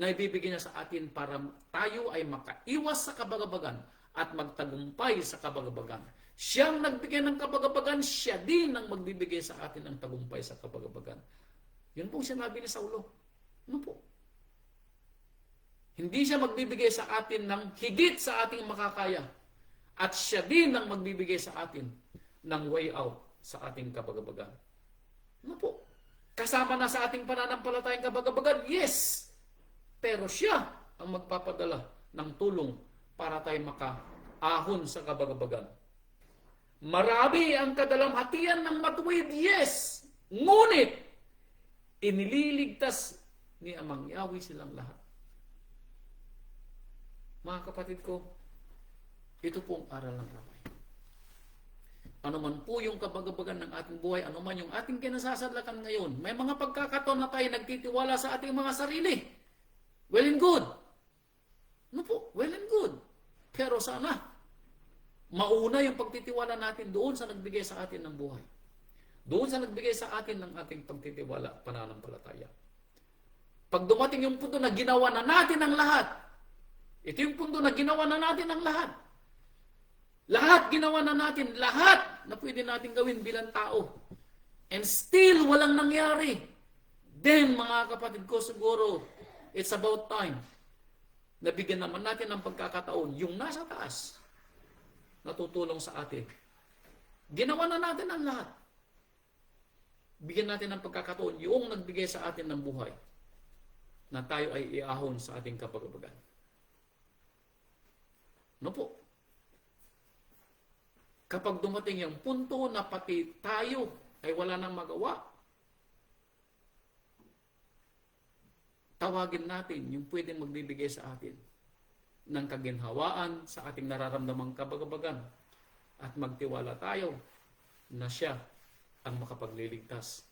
na ibibigay niya sa atin para tayo ay makaiwas sa kabagabagan at magtagumpay sa kabagabagan. Siyang nagbigay ng kabagabagan, siya din ang magbibigay sa atin ng tagumpay sa kabagabagan. Yun pong sinabi ni Saulo. Ano po? Hindi siya magbibigay sa atin ng higit sa ating makakaya. At siya din ang magbibigay sa atin ng way out sa ating kabagabagan. Ano po? Kasama na sa ating pananampalatayang kabagabagan? Yes! Pero siya ang magpapadala ng tulong para tayo makaahon sa kabagabagan. Marami ang kadalamhatian ng matuwid? Yes! Ngunit, inililigtas ni Amang Yahweh silang lahat. Mga kapatid ko, ito pong aral ng Rabay. Ano man po yung kabagabagan ng ating buhay, ano man yung ating kinasasadlakan ngayon, may mga pagkakataon na tayo nagtitiwala sa ating mga sarili. Well and good. Ano po? Well and good. Pero sana, mauna yung pagtitiwala natin doon sa nagbigay sa atin ng buhay. Doon sa nagbigay sa atin ng ating pagtitiwala, pananampalataya. Pag dumating yung punto na ginawa na natin ang lahat, ito yung punto na ginawa na natin ang lahat. Lahat ginawa na natin, lahat na pwede natin gawin bilang tao. And still, walang nangyari. Then, mga kapatid ko, siguro, it's about time. Nabigyan naman natin ng pagkakataon, yung nasa taas, natutulong sa atin. Ginawa na natin ang lahat. Bigyan natin ng pagkakataon, yung nagbigay sa atin ng buhay, na tayo ay iahon sa ating kapagabagan. No po? Kapag dumating yung punto na pati tayo ay wala nang magawa, tawagin natin yung pwedeng magbibigay sa atin ng kaginhawaan sa ating nararamdamang kabagabagan at magtiwala tayo na siya ang makapagliligtas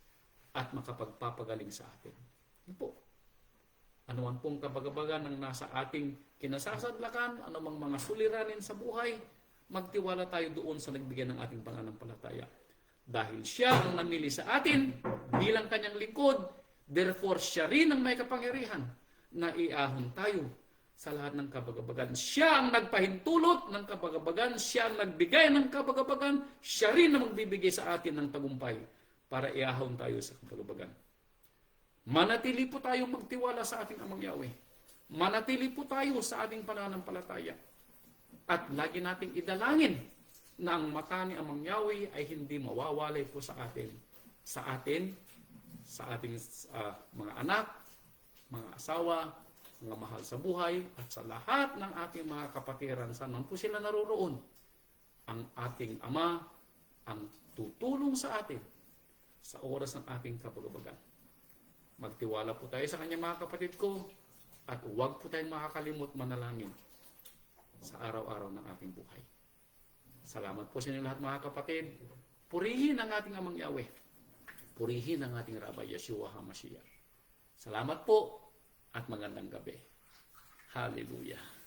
at makapagpapagaling sa atin. Yun po. Ano man pong kabagabagan ng nasa ating kinasasadlakan, anumang mga suliranin sa buhay, magtiwala tayo doon sa nagbigay ng ating pananampalataya. Dahil siya ang namili sa atin bilang kanyang lingkod, therefore siya rin ang may kapangyarihan na iahon tayo sa lahat ng kabagabagan. Siya ang nagpahintulot ng kabagabagan, siya ang nagbigay ng kabagabagan, siya rin ang magbibigay sa atin ng tagumpay para iahon tayo sa kabagabagan. Manatili po tayong magtiwala sa ating Amang Yahweh. Manatili po tayo sa ating pananampalataya. At lagi nating idalangin na ang mata ni Amang Yahweh ay hindi mawawalay po sa atin. Sa ating mga anak, mga asawa, mga mahal sa buhay, at sa lahat ng ating mga kapatiran, saan man po sila naroroon. Ang ating Ama ang tutulong sa atin sa oras ng ating kabagabagan. Magtiwala po tayo sa kanya, mga kapatid ko, at huwag po tayong makakalimot manalangin sa araw-araw ng ating buhay. Salamat po sa inyo lahat, mga kapatid. Purihin ang ating Amang Yahweh. Purihin ang ating Rabbi Yeshua HaMashiach. Salamat po at magandang gabi. Hallelujah.